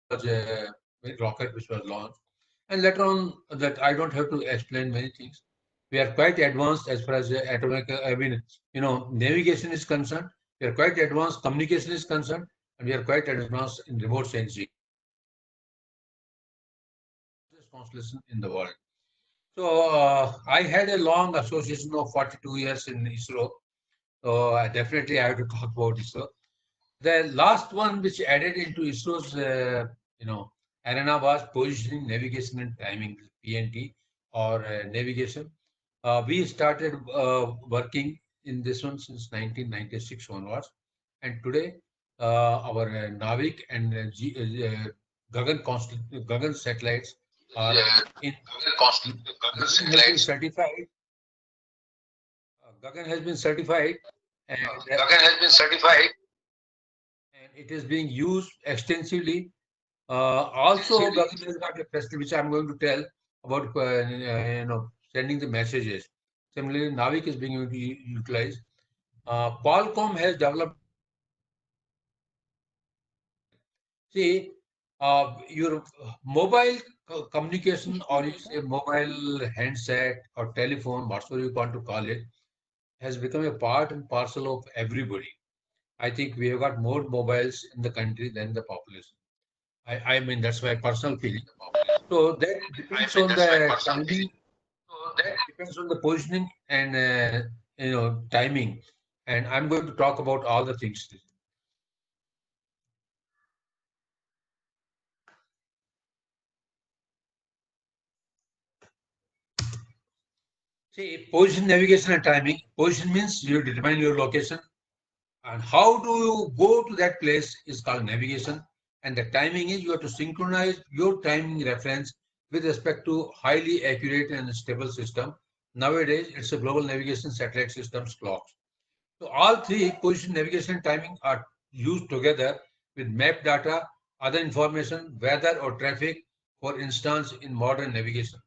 was a rocket which was launched. And later on, that I don't have to explain many things. We are quite advanced as far as atomic, navigation is concerned. We are quite advanced, communication is concerned, and we are quite advanced in remote sensing. Constellation in the world. So I had a long association of 42 years in ISRO. So definitely I have to talk about ISRO. The last one which added into ISRO's arena was positioning, navigation, and timing (PNT) or navigation. We started working in this one since 1996 onwards, and today our Navik and Gagan satellites are in. Gagan has been certified. Gagan has been certified, and it is being used extensively. Also, Gagan has got a facility which I'm going to tell about, sending the messages. Similarly, Navik is being utilized. Qualcomm has developed. See, your mobile communication, or you say mobile handset or telephone, whatever you want to call it, has become a part and parcel of everybody. I think we have got more mobiles in the country than the population. I mean, that's my personal feeling. So that depends on the timing, depends on the positioning and timing. And I'm going to talk about all the things. See, position, navigation, and timing. Position means you determine your location, and how do you go to that place is called navigation. And the timing is you have to synchronize your timing reference with respect to highly accurate and stable system. Nowadays, it's a global navigation satellite systems clocks. So all three, position, navigation, and timing, are used together with map data, other information, weather or traffic, for instance, in modern navigation.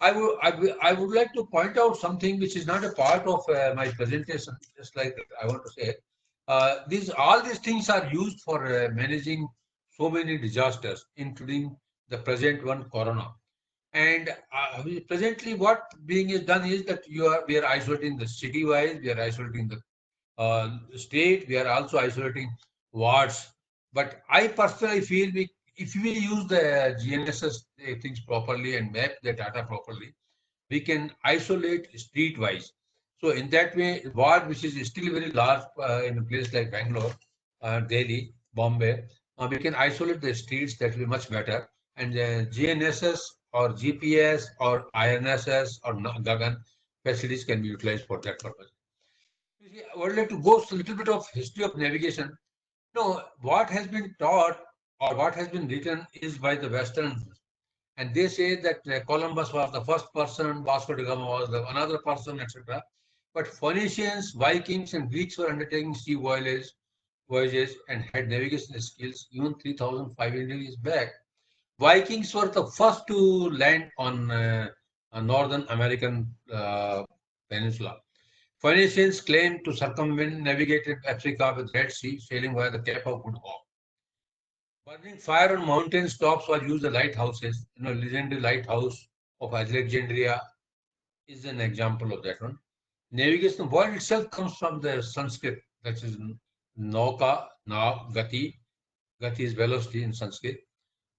I would like to point out something which is not a part of my presentation. Just like I want to say, these all these things are used for managing so many disasters, including the present one, Corona. And presently, what being is done is that we are isolating the city wise, we are isolating the state, we are also isolating wards. But I personally feel if we use the GNSS things properly and map the data properly, we can isolate street-wise. So in that way, ward which is still very large in a place like Bangalore, Delhi, Bombay, we can isolate the streets. That will be much better. And GNSS or GPS or INSS or Gagan facilities can be utilized for that purpose. You see, I would like to go a little bit of history of navigation. No, what has been taught or what has been written is by the Westerns, and they say that Columbus was the first person, Vasco da Gama was the another person, etc. But Phoenicians, Vikings, and Greeks were undertaking voyages and had navigation skills even 3,500 years back. Vikings were the first to land on a Northern American peninsula. Phoenicians claimed to circumvent navigated Africa with Red Sea, sailing via the Cape of Good Hope. Burning fire on mountain tops was used as lighthouses. Legendary lighthouse of Alexandria is an example of that one. Navigation, word itself comes from the Sanskrit, that is Nauka, Gati. Gati is velocity in Sanskrit.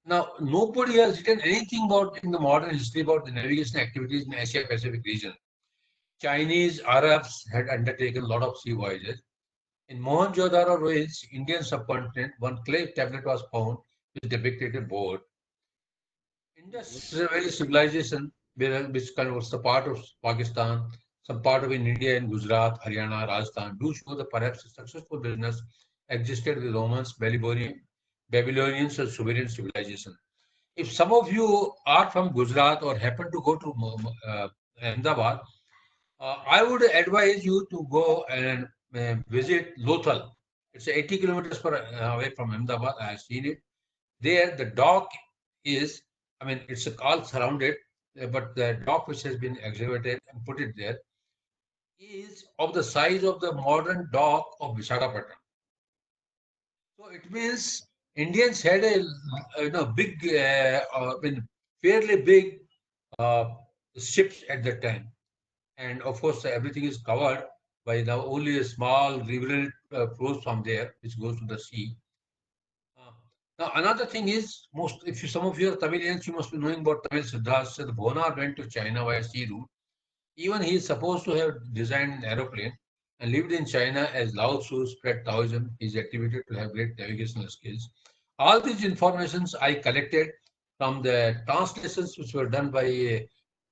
Now, nobody has written anything about in the modern history about the navigation activities in Asia Pacific region. Chinese, Arabs had undertaken a lot of sea voyages. In Mohenjo-daro ruins, Indian subcontinent, one clay tablet was found which depicted a boat. Indus Valley civilization, which was the part of Pakistan, some part of in India, in Gujarat, Haryana, Rajasthan, do show that perhaps a successful business existed with Romans, Babylonians, and Sumerian civilization. If some of you are from Gujarat or happen to go to Ahmedabad, I would advise you to go and visit Lothal. It's 80 kilometers away from Ahmedabad. I have seen it. There, the dock is, I mean, it's all surrounded, but the dock which has been excavated and put it there is of the size of the modern dock of Visakhapatnam. So it means Indians had a big, I mean, fairly big uh, ships at that time, and of course everything is covered by now only a small river flows from there, which goes to the sea. Uh, Now another thing is most if you, some of you are Tamilians, you must be knowing about Tamil Siddharth. So the Bonar went to China via sea route. Even he is supposed to have designed an aeroplane and lived in China as Lao Tzu spread Taoism. He is attributed to have great navigational skills. All these informations I collected from the translations which were done by a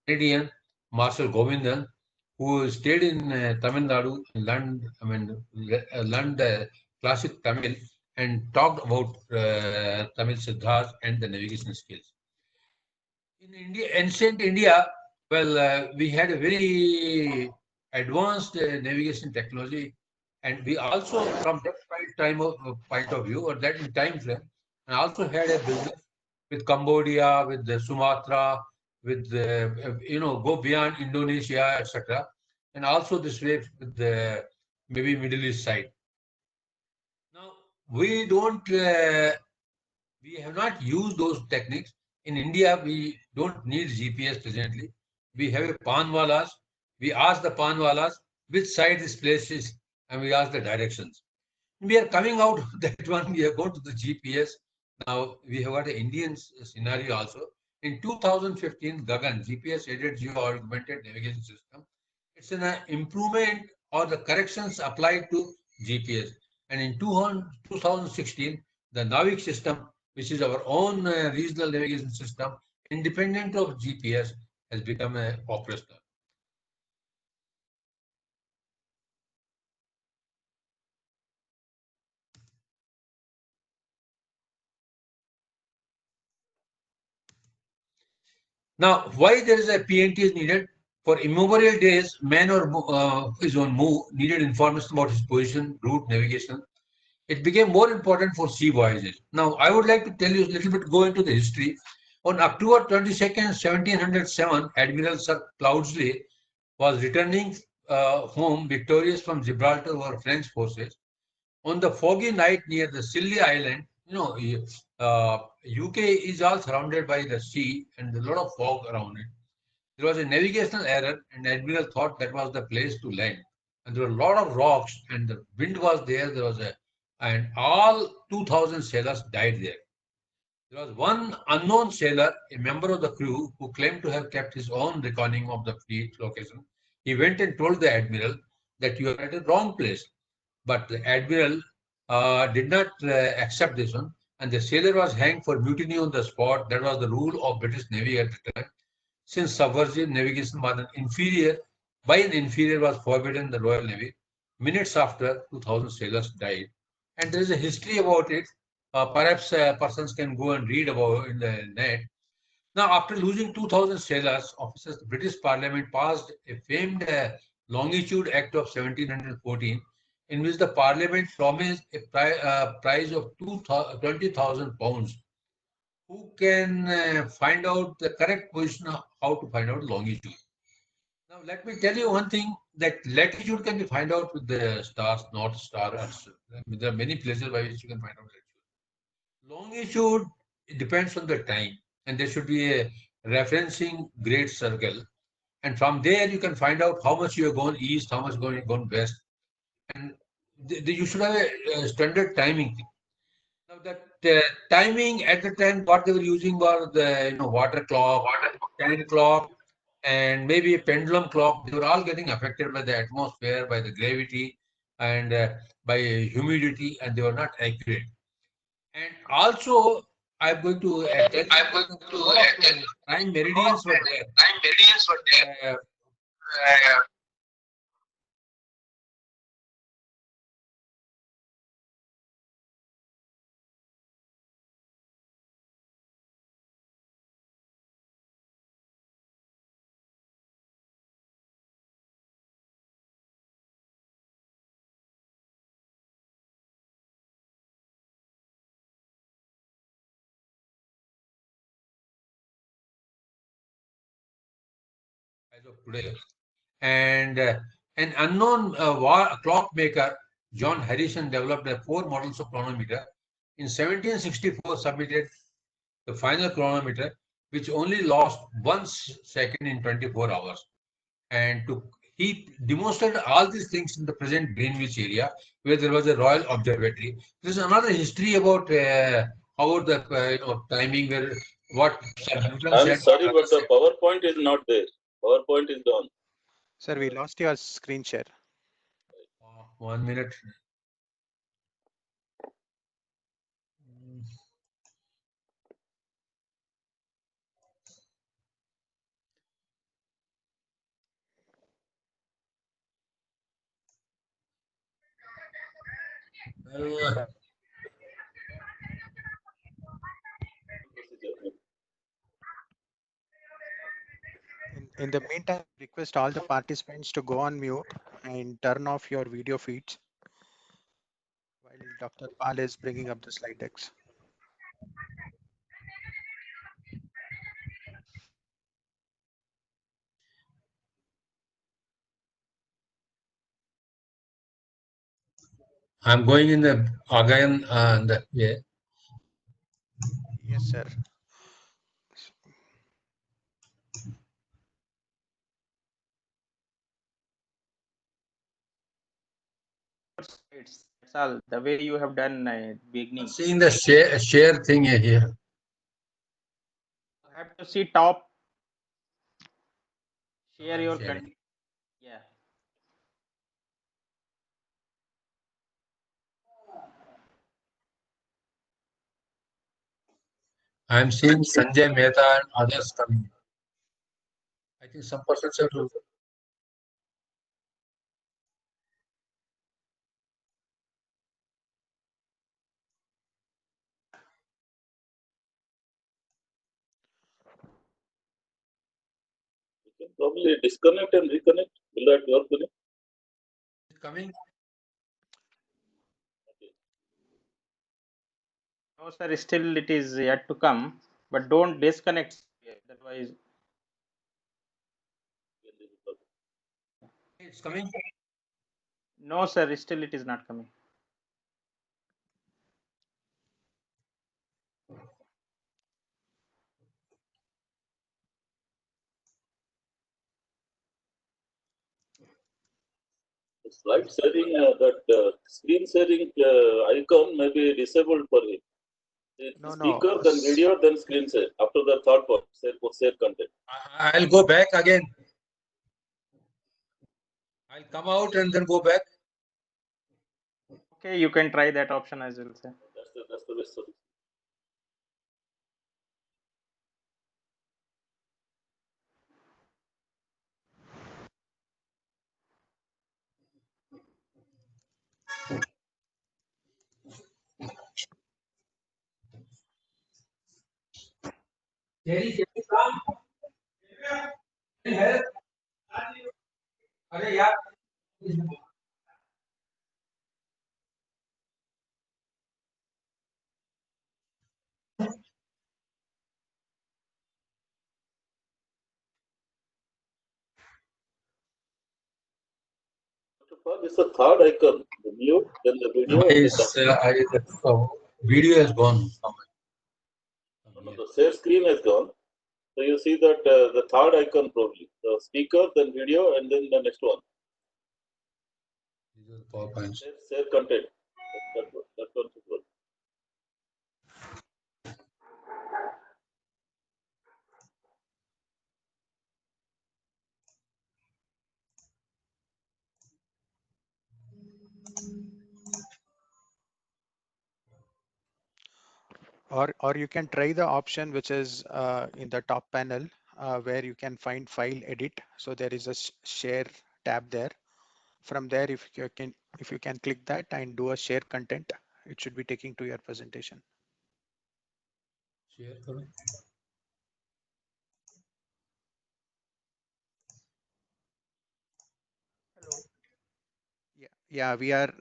Canadian, Marshal Govindan, who stayed in Tamil Nadu and learned classic Tamil and talked about Tamil Siddhas and the navigation skills. In India, ancient India, well, we had a very advanced navigation technology, and we also, from that point of view, or that time frame, and also had a business with Cambodia, with Sumatra, with go beyond Indonesia, etc., and also this way with the maybe Middle East side. Now we don't. We have not used those techniques. In India, we don't need GPS presently. We have a panwalas. We ask the panwalas which side this place is, and we ask the directions. We are coming out of that one. We are going to the GPS. Now we have got an Indian scenario also. In 2015, Gagan GPS aided geo augmented navigation system. It's an improvement or the corrections applied to GPS. And in 2016, the Navig system, which is our own regional navigation system, independent of GPS, has become operational. Now, why there is a PNT is needed? For immemorial days, man or his own move needed information about his position, route, navigation. It became more important for sea voyages. Now, I would like to tell you a little bit, go into the history. On October 22nd, 1707, Admiral Sir Cloudesley was returning home victorious from Gibraltar over French forces. On the foggy night near the Scilly Island, UK is all surrounded by the sea and a lot of fog around it. There was a navigational error, and Admiral thought that was the place to land. And there were a lot of rocks, and the wind was there. And all 2,000 sailors died there. There was one unknown sailor, a member of the crew, who claimed to have kept his own reckoning of the fleet location. He went and told the admiral that you are at the wrong place. But the admiral did not accept this one, and the sailor was hanged for mutiny on the spot. That was the rule of British Navy at the time. Since subversive navigation was an inferior was forbidden in the Royal Navy. Minutes after, 2,000 sailors died. And there is a history about it. Perhaps persons can go and read about it in the net. Now, after losing 2,000 sailors, officers, the British Parliament passed a famed Longitude Act of 1714, in which the Parliament promised a prize of 20,000 pounds. Who can find out the correct position of how to find out longitude? Now, let me tell you one thing, that latitude can be find out with the stars, North Star. There are many places by which you can find out latitude. Longitude, it depends on the time, and there should be a referencing great circle. And from there, you can find out how much you are going east, how much going west. And you should have a standard timing. Now that timing at the time, what they were using was the water clock, time clock, and maybe a pendulum clock. They were all getting affected by the atmosphere, by the gravity, and by humidity, and they were not accurate. And also, I'm going to tell you that there were a lot of time meridians were there. Uh, as of today, and an unknown clockmaker, John Harrison, developed four models of chronometer. in 1764 submitted the final chronometer, which only lost 1 second in 24 hours. And he demonstrated all these things in the present Greenwich area, where there was a Royal Observatory. There is another history about the timing, where what Sir Newton I'm said. sorry, but the PowerPoint is not there. PowerPoint is gone. Sir, we lost your screen share. 1 minute. Uh, In the meantime, request all the participants to go on mute and turn off your video feeds while Dr. Pal is bringing up the slide decks. I'm going in the again yeah. Yes, sir. It's that's all. The way you have done beginning. Seeing the share thing here. You have to see top. Share your Sharing. content. Yeah. I'm seeing Sanjay Mehta and others coming. I think some persons have to. You can probably disconnect and reconnect. Will that work? Coming. No, sir. Still, it is yet to come. But don't disconnect. Otherwise, It's coming. no, sir. Still, it is not coming. Slide sharing, that screen sharing icon may be disabled for him. No, Speaker, then video, then screen share. After the third part, share content. I'll go back again. I'll come out and then go back. Okay, you can try that option as well, sir. That's the best solution. अरे यार It's the third icon. The mute, then the video. the video has gone. The share screen has gone. So you see that the third icon probably. The speaker, then video, and then the next one. These are the PowerPoints. Share content. That one should work. Or you can try the option which is in the top panel where you can find file edit. So there is a share tab there. From there, if you can click that and do a share content, it should be taking to your presentation. Share करो. Hello. Yeah, we are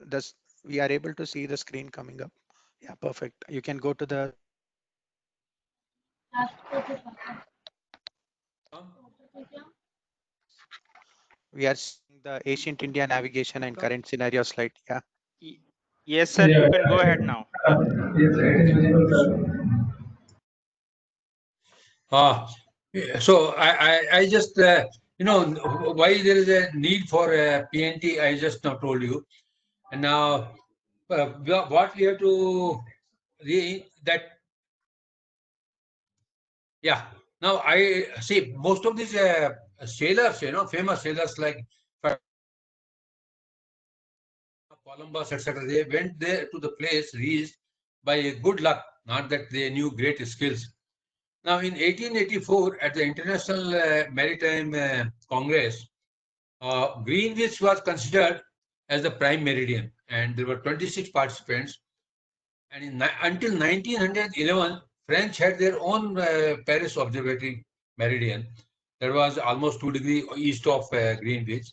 able to see the screen coming up. Yeah, perfect. You can go to the. We are seeing the ancient India navigation and current scenario slide. Yeah. Yes, sir. You can go ahead now. So I just, why there is a need for PNT, I just now told you. And now, what we have to that, yeah. Now I see most of these sailors, famous sailors like Columbus, etc. They went there to the place reached by good luck, not that they knew great skills. Now, in 1884, at the International Maritime Congress, Greenwich was considered as the prime meridian, and there were 26 participants. And until 1911, French had their own Paris Observatory meridian. That was almost 2 degrees east of Greenwich.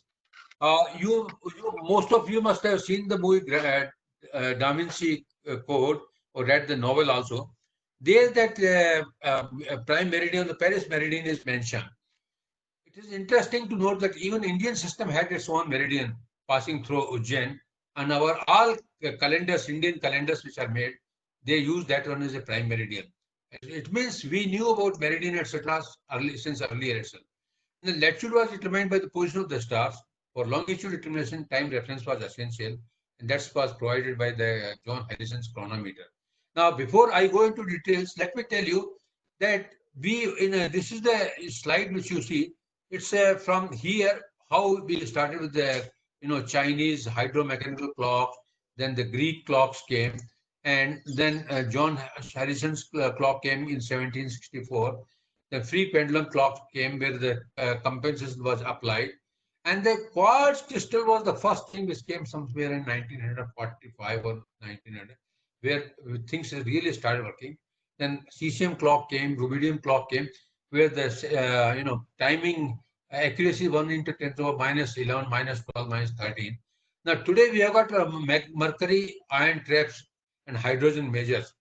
Most of you must have seen the movie Da Vinci Code or read the novel also. There, that prime meridian, the Paris meridian, is mentioned. It is interesting to note that even Indian system had its own meridian passing through Ujjain, and our all calendars, Indian calendars which are made, they use that one as a prime meridian. It means we knew about meridian, etc. Since earlier itself. The latitude was determined by the position of the stars. For longitude determination, time reference was essential, and that was provided by the John Harrison's chronometer. Now, before I go into details, let me tell you that this is the slide which you see. It's from here how we started with the Chinese hydromechanical clocks, then the Greek clocks came, and then John Harrison's clock came in 1764. The free pendulum clock came where the compensation was applied. And the quartz crystal was the first thing which came somewhere in 1945 or 1900, where things really started working. Then cesium clock came, rubidium clock came, where the timing accuracy 1 into 10 to the minus 11, minus 12, minus 13. Now today we have got mercury, iron traps, and hydrogen measures.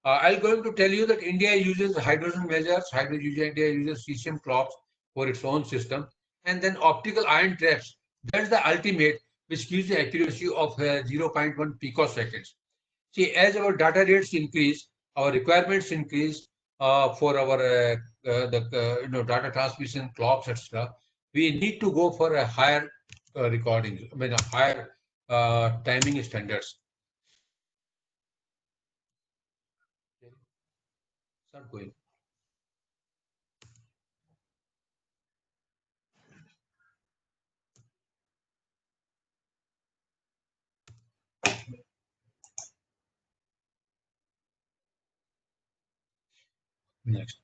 I'm going to tell you that India uses hydrogen measures, India uses cesium clocks for its own system, and then optical ion traps. That's the ultimate, which gives the accuracy of 0.1 picoseconds. See, as our data rates increase, our requirements increase for our data transmission clocks, etc. We need to go for a higher recording, a higher timing standards. Start going. Next.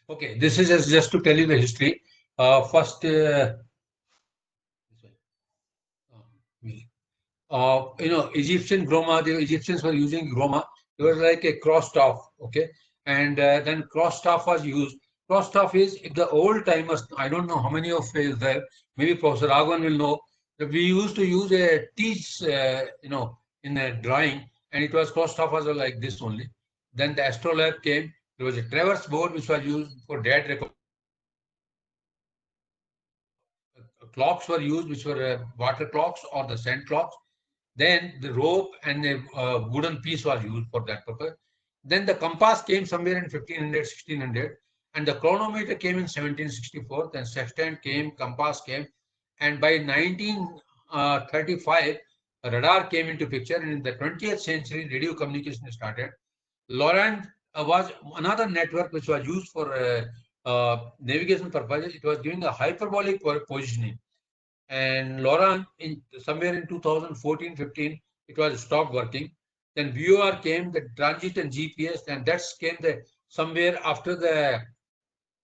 Okay, this is just to tell you the history. First, Egyptian groma, the Egyptians were using groma. It was like a cross staff, okay? And then cross staff was used. Cross staff is the old timers. I don't know how many of you is there. Maybe Professor Raghavan will know that we used to use a teach, in a drawing, and it was cross staff was like this only. Then the astrolabe came. There was a traverse board which was used for date record. Clocks were used, which were water clocks or the sand clocks. Then the rope and a wooden piece was used for that purpose. Then the compass came somewhere in 1500, 1600, and the chronometer came in 1764. Then sextant came, compass came, and by 1935, radar came into picture. And in the 20th century, radio communication started. Lorand was another network which was used for navigation purposes. It was giving a hyperbolic positioning. And Lorand, somewhere in 2014-15, it was stopped working. Then VOR came, the transit and GPS, and that came somewhere after the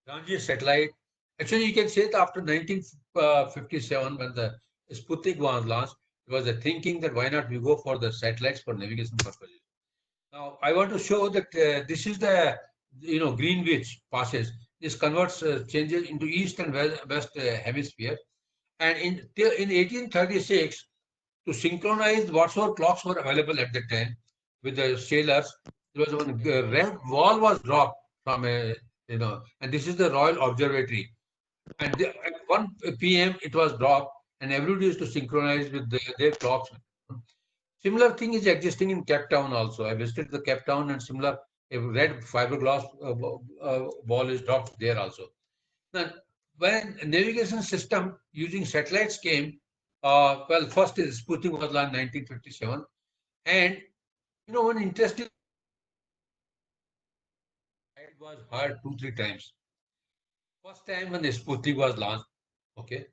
transit satellite. Actually, you can say that after 1957, when the Sputnik was launched, it was the thinking that why not we go for the satellites for navigation purposes. Now, I want to show that this is the Greenwich passes. This converts changes into east and west hemisphere. And in 1836, to synchronize whatsoever clocks were available at the time with the sailors, there was one red wall was dropped from and this is the Royal Observatory. And at 1 p.m. it was dropped, and everybody used to synchronize with their clocks. Similar thing is existing in Cape Town also. I visited the Cape Town and similar a red fiberglass ball is dropped there also. Now, when navigation system using satellites came, well, first is Sputnik was launched in 1957, and one interesting it was heard 2-3 times. First time when the Sputnik was launched, okay.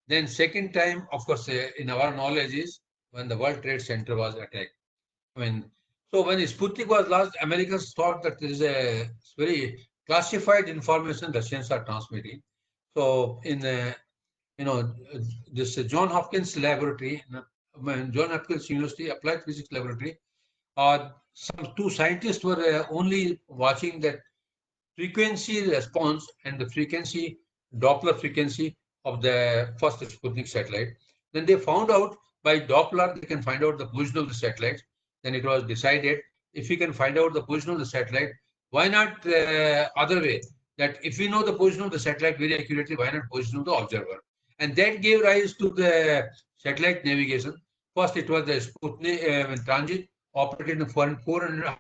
Then second time, of course, in our knowledge is when the World Trade Center was attacked. I mean, so when Sputnik was launched, Americans thought that there is a very classified information Russians are transmitting. So in this John Hopkins laboratory, John Hopkins University Applied Physics Laboratory, some two scientists were only watching that frequency response and the frequency, Doppler frequency of the first Sputnik satellite. Then they found out by Doppler, they can find out the position of the satellite. Then it was decided, if we can find out the position of the satellite, why not other way? That if we know the position of the satellite very accurately, why not position of the observer? And that gave rise to the satellite navigation. First, it was the Sputnik transit operated in 400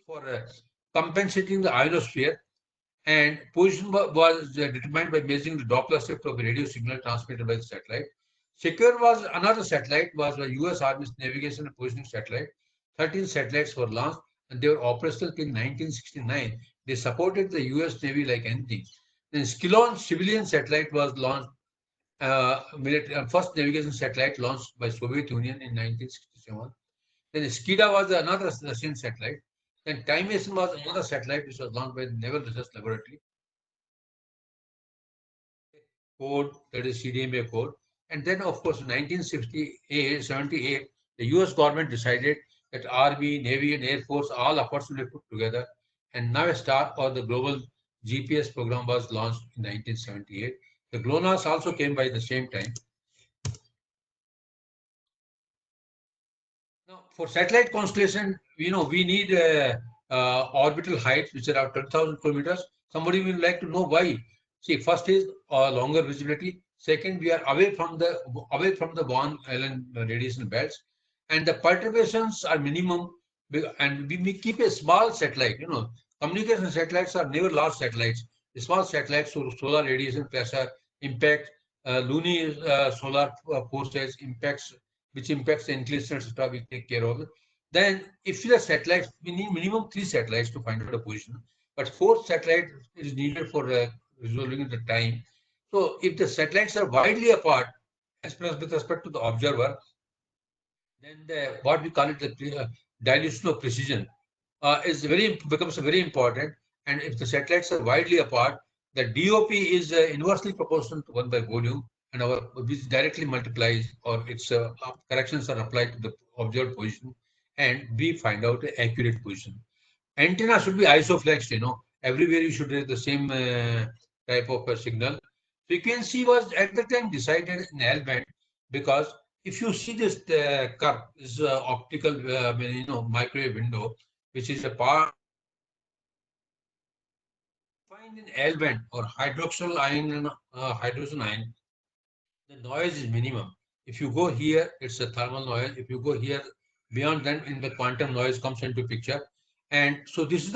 for compensating the ionosphere, and position was determined by measuring the Doppler shift of the radio signal transmitted by the satellite. SECURE was another satellite, was a U.S. Army's navigation and positioning satellite. 13 satellites were launched, and they were operational in 1969. They supported the U.S. Navy like anything. Then Skylon civilian satellite was launched, first navigation satellite launched by Soviet Union in 1967. Then SKIDA was another Russian satellite. Then Time Machine was another satellite which was launched by the Naval Research Laboratory. Code, that is CDMA code. And then, of course, in 1978, the US government decided that Army, Navy, and Air Force, all efforts will be put together. And Navstar, or the global GPS program, was launched in 1978. The GLONASS also came by the same time. Now, for satellite constellation, we need orbital heights which are 10,000 kilometers. Somebody will like to know why. See, first is longer visibility. Second, we are away from the Van Allen radiation belts, and the perturbations are minimum. And we keep a small satellite. Communication satellites are never large satellites. The small satellites, so solar radiation pressure, impact, lunar solar forces, which impacts the inclination, etc. We take care of it. Then, if the satellites, we need minimum 3 satellites to find out the position, but 4th satellite is needed for resolving the time. So, if the satellites are widely apart, as with respect to the observer, then what we call it the dilution of precision becomes very important. And if the satellites are widely apart, the DOP is inversely proportional to 1 by volume, and which directly multiplies, or its corrections are applied to the observed position, and we find out the accurate position. Antenna should be isoflexed, everywhere you should have the same type of signal. Frequency was at the time decided in L band, because if you see this curve, this optical microwave window, which is a part find in L band or hydroxyl ion, the noise is minimum. If you go here, it's a thermal noise. If you go here, beyond that, in the quantum noise comes into picture. And so this is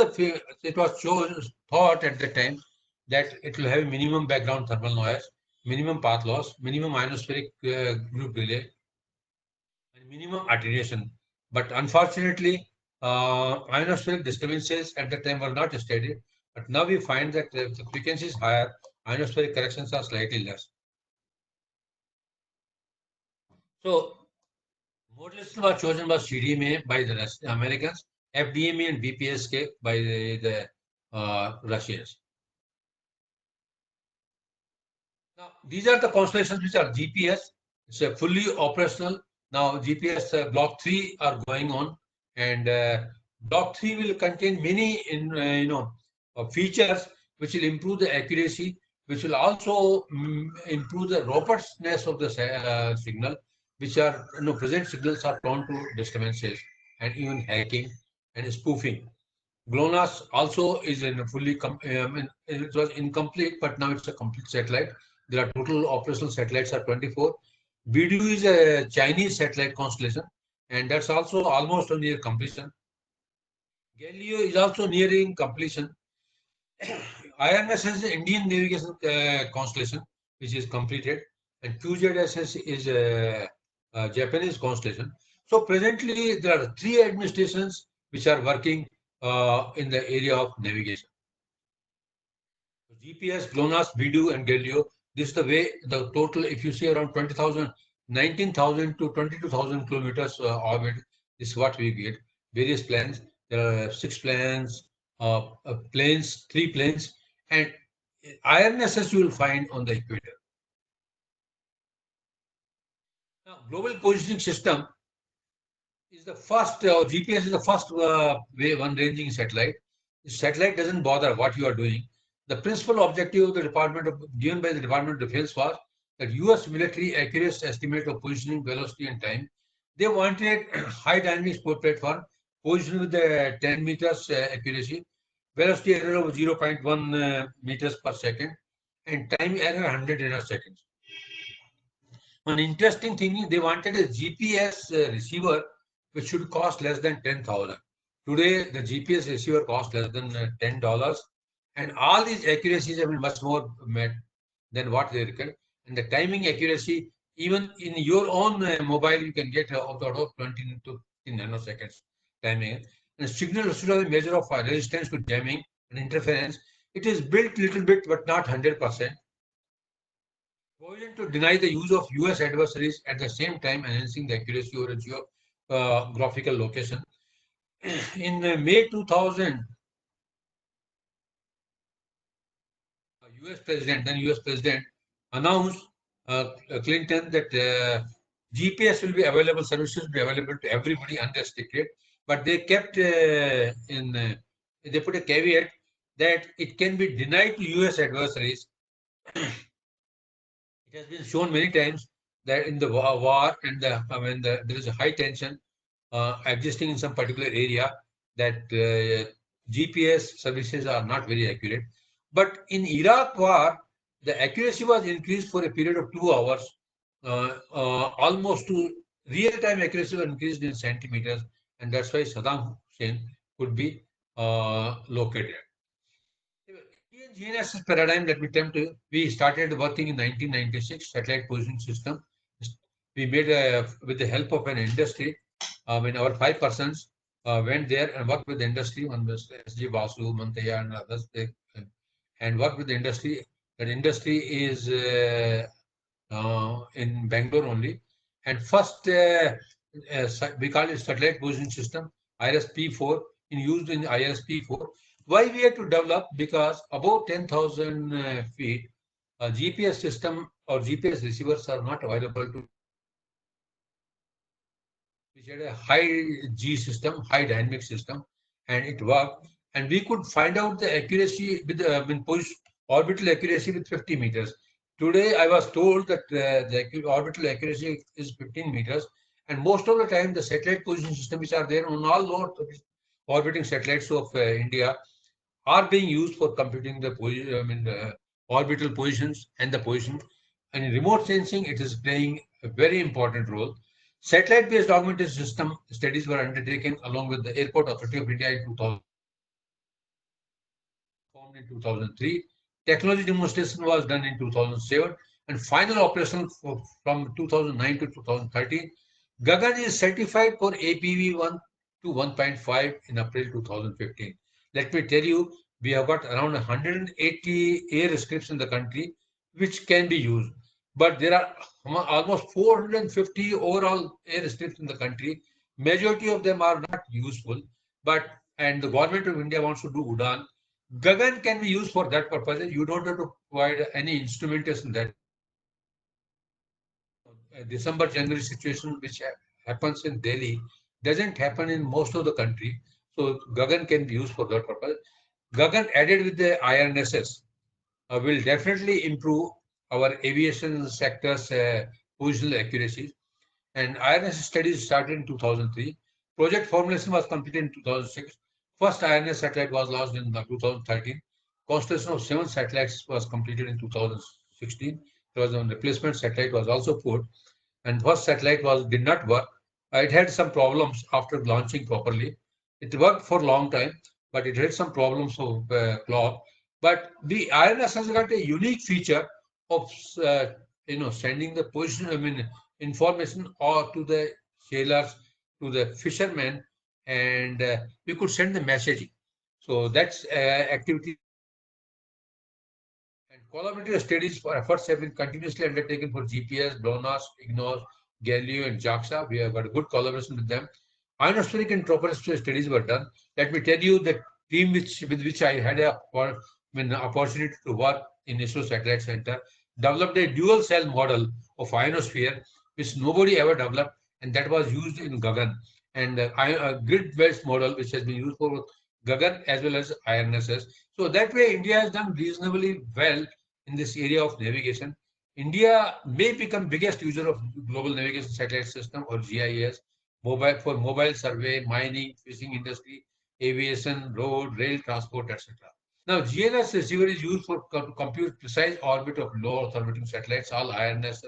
it was thought at the time that it will have a minimum background thermal noise, minimum path loss, minimum ionospheric group delay, and minimum attenuation. But unfortunately, ionospheric disturbances at the time were not studied. But now we find that the frequency is higher, ionospheric corrections are slightly less. So, modulation was chosen by CDMA by the Americans, FDMA and BPSK by the Russians. Now, these are the constellations which are GPS. It's a fully operational. Now, GPS Block 3 are going on, and Block 3 will contain many features which will improve the accuracy, which will also improve the robustness of the signal, which are present signals are prone to disturbances and even hacking and spoofing. GLONASS also is in a fully it was incomplete, but now it's a complete satellite. There are total operational satellites are 24. Beidou is a Chinese satellite constellation, and that's also almost near completion. Galileo is also nearing completion. IRNS is the Indian navigation constellation, which is completed, and QZSS is a Japanese constellation. So presently, there are 3 administrations which are working in the area of navigation. GPS, GLONASS, Beidou, and Galileo. This is the way the total, if you see around 20,000, 19,000 to 22,000 kilometers orbit, this is what we get. Various planes. There are 6 planes, planes, 3 planes, and IRNSS you will find on the equator. Now, global positioning system is the first, GPS is the first way one ranging satellite. The satellite doesn't bother what you are doing. The principal objective of the given by the Department of Defense was that US military accurate estimate of positioning, velocity, and time. They wanted high dynamic sport platform, positioned with the 10 meters accuracy, velocity error of 0.1 meters per second, and time error 100 nanoseconds. One interesting thing is they wanted a GPS receiver which should cost less than 10,000. Today, the GPS receiver costs less than $10, and all these accuracies have been much more met than what they require. And the timing accuracy, even in your own mobile, you can get about 20 to 15 nanoseconds timing. And signal should have a measure of resistance to jamming and interference. It is built little bit, but not 100%. Provision to deny the use of US adversaries at the same time enhancing the accuracy of geographical location. In May 2000, US President announced Clinton that GPS will be available, services will be available to everybody unrestricted, but they kept they put a caveat that it can be denied to US adversaries. It has been shown many times that in the war and when there is a high tension existing in some particular area, that GPS services are not very accurate. But in Iraq war, the accuracy was increased for a period of 2 hours, almost to real-time accuracy was increased in centimeters, and that's why Saddam Hussein could be located. Indian GNSS paradigm, let me tell you, we started working in 1996, satellite positioning system. We made with the help of an industry, when our 5 persons went there and worked with the industry, one was S.G. Basu, Mantaya, and others, and worked with the industry. That industry is in Bangalore only. And first, we call it satellite positioning system, IRSP4, used in IRSP4. Why we had to develop? Because above 10,000 feet, GPS system or GPS receivers are not available to, which had a high G system, high dynamic system, and it worked. And we could find out the accuracy with orbital accuracy with 50 meters. Today, I was told that the orbital accuracy is 15 meters, and most of the time, the satellite position systems which are there on all low orbiting satellites of India are being used for computing the orbital positions and the position. And in remote sensing, it is playing a very important role. Satellite-based augmented system studies were undertaken along with the Airport Authority of India in 2000, formed in 2003. Technology demonstration was done in 2007, and final operation from 2009 to 2013. Gagan is certified for APV 1 to 1.5 in April 2015. Let me tell you, we have got around 180 airstrips in the country which can be used. But there are almost 450 overall airstrips in the country. Majority of them are not useful, and the government of India wants to do UDAN. Gagan can be used for that purpose. You don't have to provide any instrumentation that. December, January situation which happens in Delhi doesn't happen in most of the country. So Gagan can be used for that purpose. Gagan added with the IRNSS will definitely improve our aviation sector's positional accuracy. And IRNSS studies started in 2003. Project formulation was completed in 2006. First IRNSS satellite was launched in 2013. Constellation of 7 satellites was completed in 2016. There was a replacement satellite was also put. and first satellite did not work. It had some problems after launching properly. It worked for a long time, but it had some problems of clock. But the INS has got a unique feature of sending the position, information or to the sailors, to the fishermen, and we could send the messaging. So that's activity. And collaborative studies for efforts have been continuously undertaken for GPS, GLONASS, IGNOS, Galileo, and JAXA. We have got a good collaboration with them. Ionospheric and tropospheric studies were done. Let me tell you, the team with which I had an opportunity to work in ISRO Satellite Center developed a dual cell model of ionosphere, which nobody ever developed, and that was used in Gagan. And a grid-based model, which has been used for Gagan as well as INSS. So that way, India has done reasonably well in this area of navigation. India may become biggest user of global navigation satellite system or GIS, mobile survey, mining, fishing industry, aviation, road, rail transport, etc. Now, GNS receiver is used for compute precise orbit of low Earth orbiting satellites, all INSS,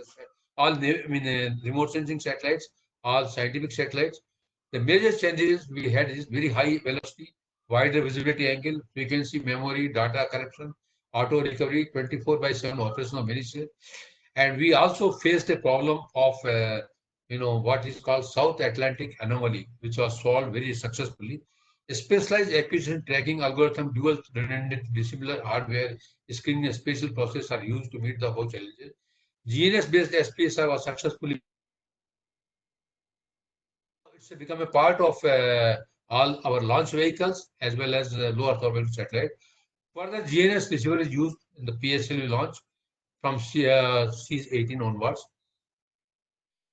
all remote sensing satellites, all scientific satellites. The major changes we had is very high velocity, wider visibility angle, frequency, memory, data corruption, auto recovery, 24/7 operation of many cells. And we also faced a problem of, what is called South Atlantic anomaly, which was solved very successfully. A specialized acquisition tracking algorithm, dual redundant dissimilar hardware, screening and spatial process are used to meet the whole challenges. GNS-based SPSR was successfully. It's become a part of all our launch vehicles as well as low Earth orbit satellite. Further, GNS receiver is used in the PSLV launch from C18 onwards.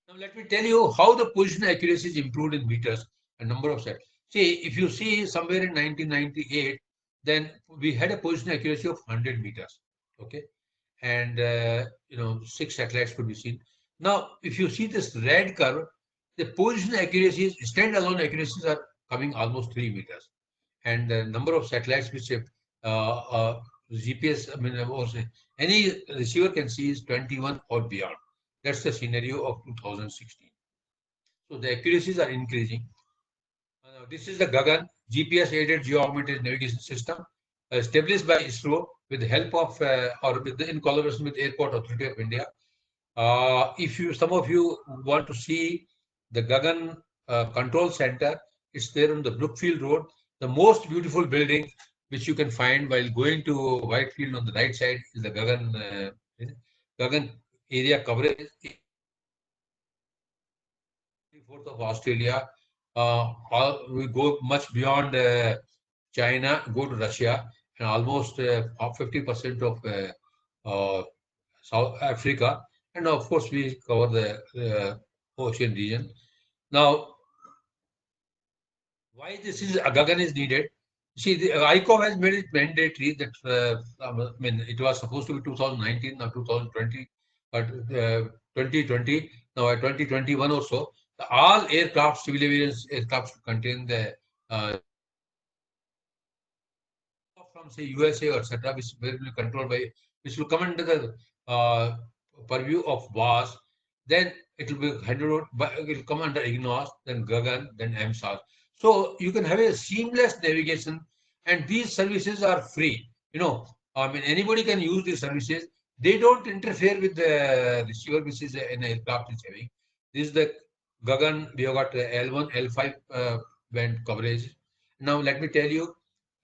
Now, let me tell you how the position accuracy is improved in meters and number of sets. See, if you see somewhere in 1998, then we had a position accuracy of 100 meters. Okay. And, 6 satellites could be seen. Now, if you see this red curve, the position accuracies, standalone accuracies are coming almost 3 meters. And the number of satellites which GPS, any receiver can see is 21 or beyond. That's the scenario of 2016. So the accuracies are increasing. This is the Gagan GPS-aided geo-augmented navigation system established by ISRO with the help of in collaboration with Airport Authority of India. If some of you want to see the Gagan Control Center, it's there on the Brookfield Road. The most beautiful building which you can find while going to Whitefield on the right side is the Gagan area coverage. Of Australia, we go much beyond China, go to Russia, and almost 50% of South Africa, and of course we cover the ocean region. Now, why this is Gagan is needed? See, the ICAO has made it mandatory that it was supposed to be 2019, now 2020, but 2020, now 2021 or so. All aircraft, civil aviation aircraft contain the from say USA or etc., which will be controlled by, which will come under the purview of WAS. Then it will be handed over, it will come under IGNOS, then Gagan, then MSAS. So you can have a seamless navigation, and these services are free. Anybody can use these services. They don't interfere with the receiver, which is an aircraft is having. This is the Gagan. We have got L1, L5 band coverage. Now let me tell you,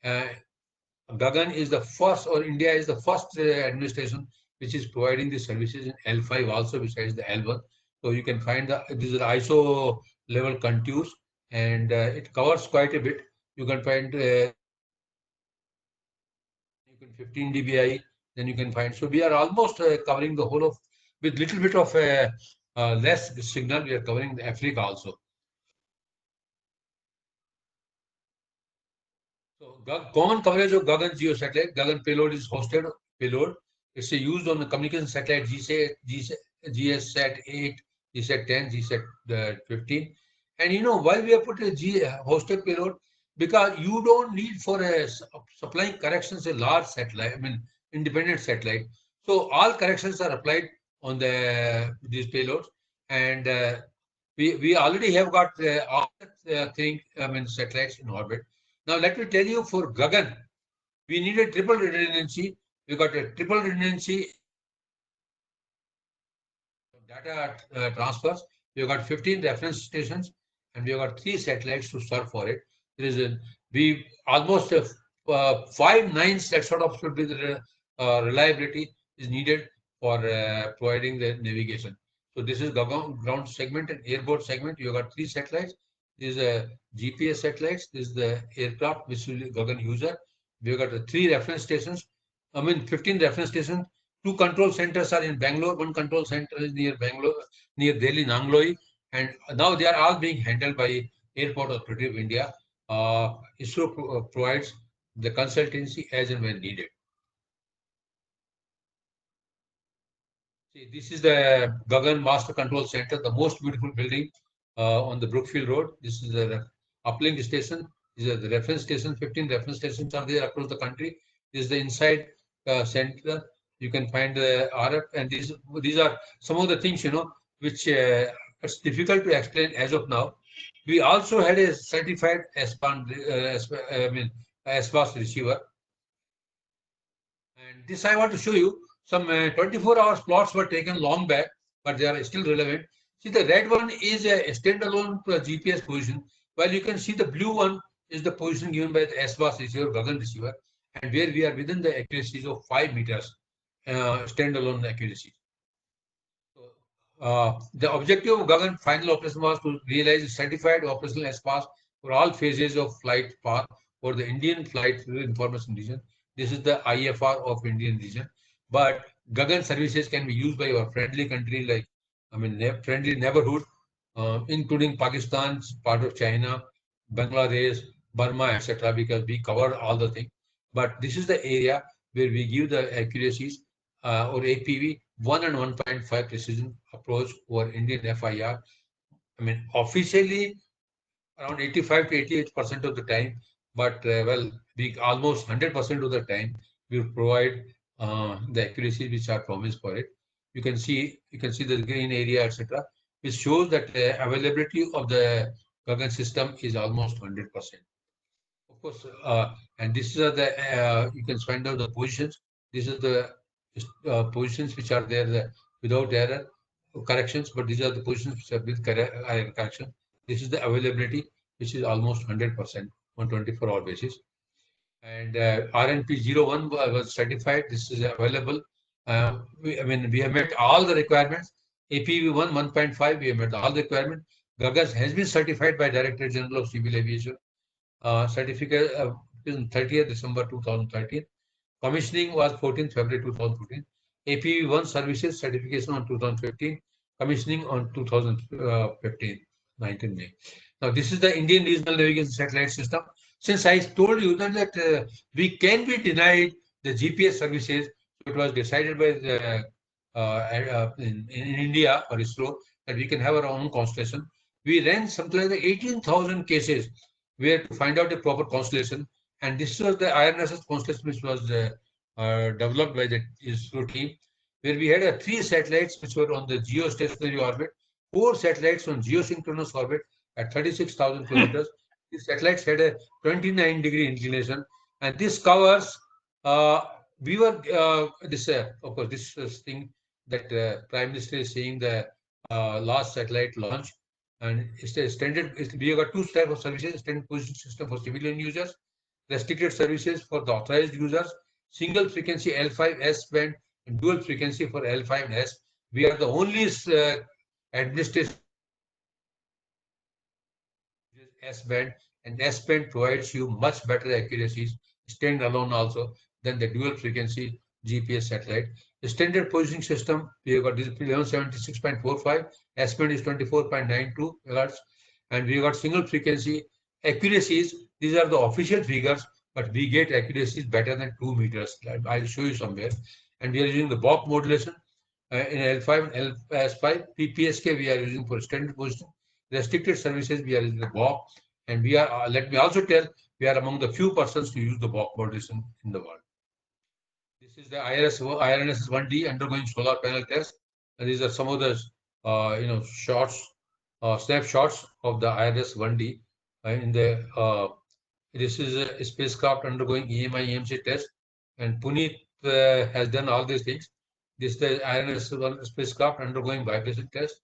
Gagan is the first, or India is the first administration which is providing these services in L5 also, besides the L1. So you can find this is the ISO level contours, and it covers quite a bit. You can find 15 dBi, then you can find. So we are almost covering the whole of, with little bit of less signal, we are covering the Africa also. So common coverage of Gagan geo satellite. Gagan payload is hosted payload. It's used on the communication satellite GSAT 8, GSAT 10, GSAT 15. And why we have put a hosted payload? Because you don't need for supplying corrections a large satellite, independent satellite. So all corrections are applied on these payloads. and we already have got all the satellites in orbit. Now let me tell you, for Gagan, we need a triple redundancy. We got a triple redundancy data transfers. We got 15 reference stations, and we got 3 satellites to serve for it. There is we almost 5 nines, that sort of should be the reliability is needed for providing the navigation. So this is ground segment and airborne segment. You got 3 satellites. This is a GPS satellites. This is the aircraft which will Gagan user. We got 3 reference stations. 15 reference stations. 2 control centers are in Bangalore. 1 control center is near Bangalore, near Delhi, Nangloi, and now they are all being handled by Airport Authority of India. ISRO provides the consultancy as and when needed. See, this is the Gagan Master Control Center, the most beautiful building on the Brookfield Road. This is the uplink station. These are the reference stations. 15 reference stations are there across the country. This is the inside center. You can find the RF, and these are some of the things, which it's difficult to explain as of now. We also had a certified SBAS receiver, and this I want to show you. Some 24-hour plots were taken long back, but they are still relevant. See, the red one is a standalone GPS position, while you can see the blue one is the position given by the SBAS receiver, Gagan receiver, and where we are within the accuracies of 5 meters, standalone accuracy. So, the objective of Gagan final operation was to realize a certified operational SBAS for all phases of flight path for the Indian Flight Information Region. This is the IFR of Indian region. But Gagan services can be used by our friendly country, like, friendly neighborhood, including Pakistan, part of China, Bangladesh, Burma, etc., because we cover all the things. But this is the area where we give the accuracies or APV 1 and 1.5 precision approach over Indian FIR. Officially around 85 to 88% of the time, but we almost 100% of the time we provide the accuracy which are promised for it. You can see the green area, etc., which shows that the availability of the Gagan system is almost 100%. Of course, and this is the you can find out the positions. These are the positions which are there without error corrections, but these are the positions which are with correction. This is the availability, which is almost 100% on 24-hour basis. And RNP01 was certified. This is available. We have met all the requirements. APV1 1.5, we have met all the requirements. Gagan has been certified by Director General of Civil Aviation. Certificate in 30th December 2013. Commissioning was 14th February 2014. APV1 services certification on 2015. Commissioning on 2015, 19 May. Now, this is the Indian Regional Navigation Satellite System. Since I told you that we can be denied the GPS services, it was decided by the in India or ISRO that we can have our own constellation. We ran something like 18,000 cases where to find out a proper constellation, and this was the IRNSS constellation which was developed by the ISRO team, where we had 3 satellites which were on the geostationary orbit, 4 satellites on geosynchronous orbit at 36,000 kilometers. These satellites had a 29-degree inclination, and this covers. We were of course, this thing that Prime Minister is saying, the last satellite launch, and it's a standard. We have got 2 types of services: standard position system for civilian users, restricted services for the authorized users, single frequency L5 S band, and dual frequency for L5 and S. We are the only administration S band, and S band provides you much better accuracies, standalone also, than the dual frequency GPS satellite. The standard positioning system, we have got this 1176.45, S band is 24.92 megahertz, and we got single frequency accuracies. These are the official figures, but we get accuracies better than 2 meters. I'll show you somewhere. And we are using the BOP modulation in L5 and S5. PPSK we are using for standard positioning. Restricted services we are using the BOP, and we are. Let me also tell, we are among the few persons to use the BOP modulation in the world. This is the IRNSS 1D undergoing solar panel test. And these are some of the shots, snapshots of the IRS-1D in the. This is a spacecraft undergoing EMI/EMC test, and Puneet has done all these things. This is the IRS-1 spacecraft undergoing vibration test.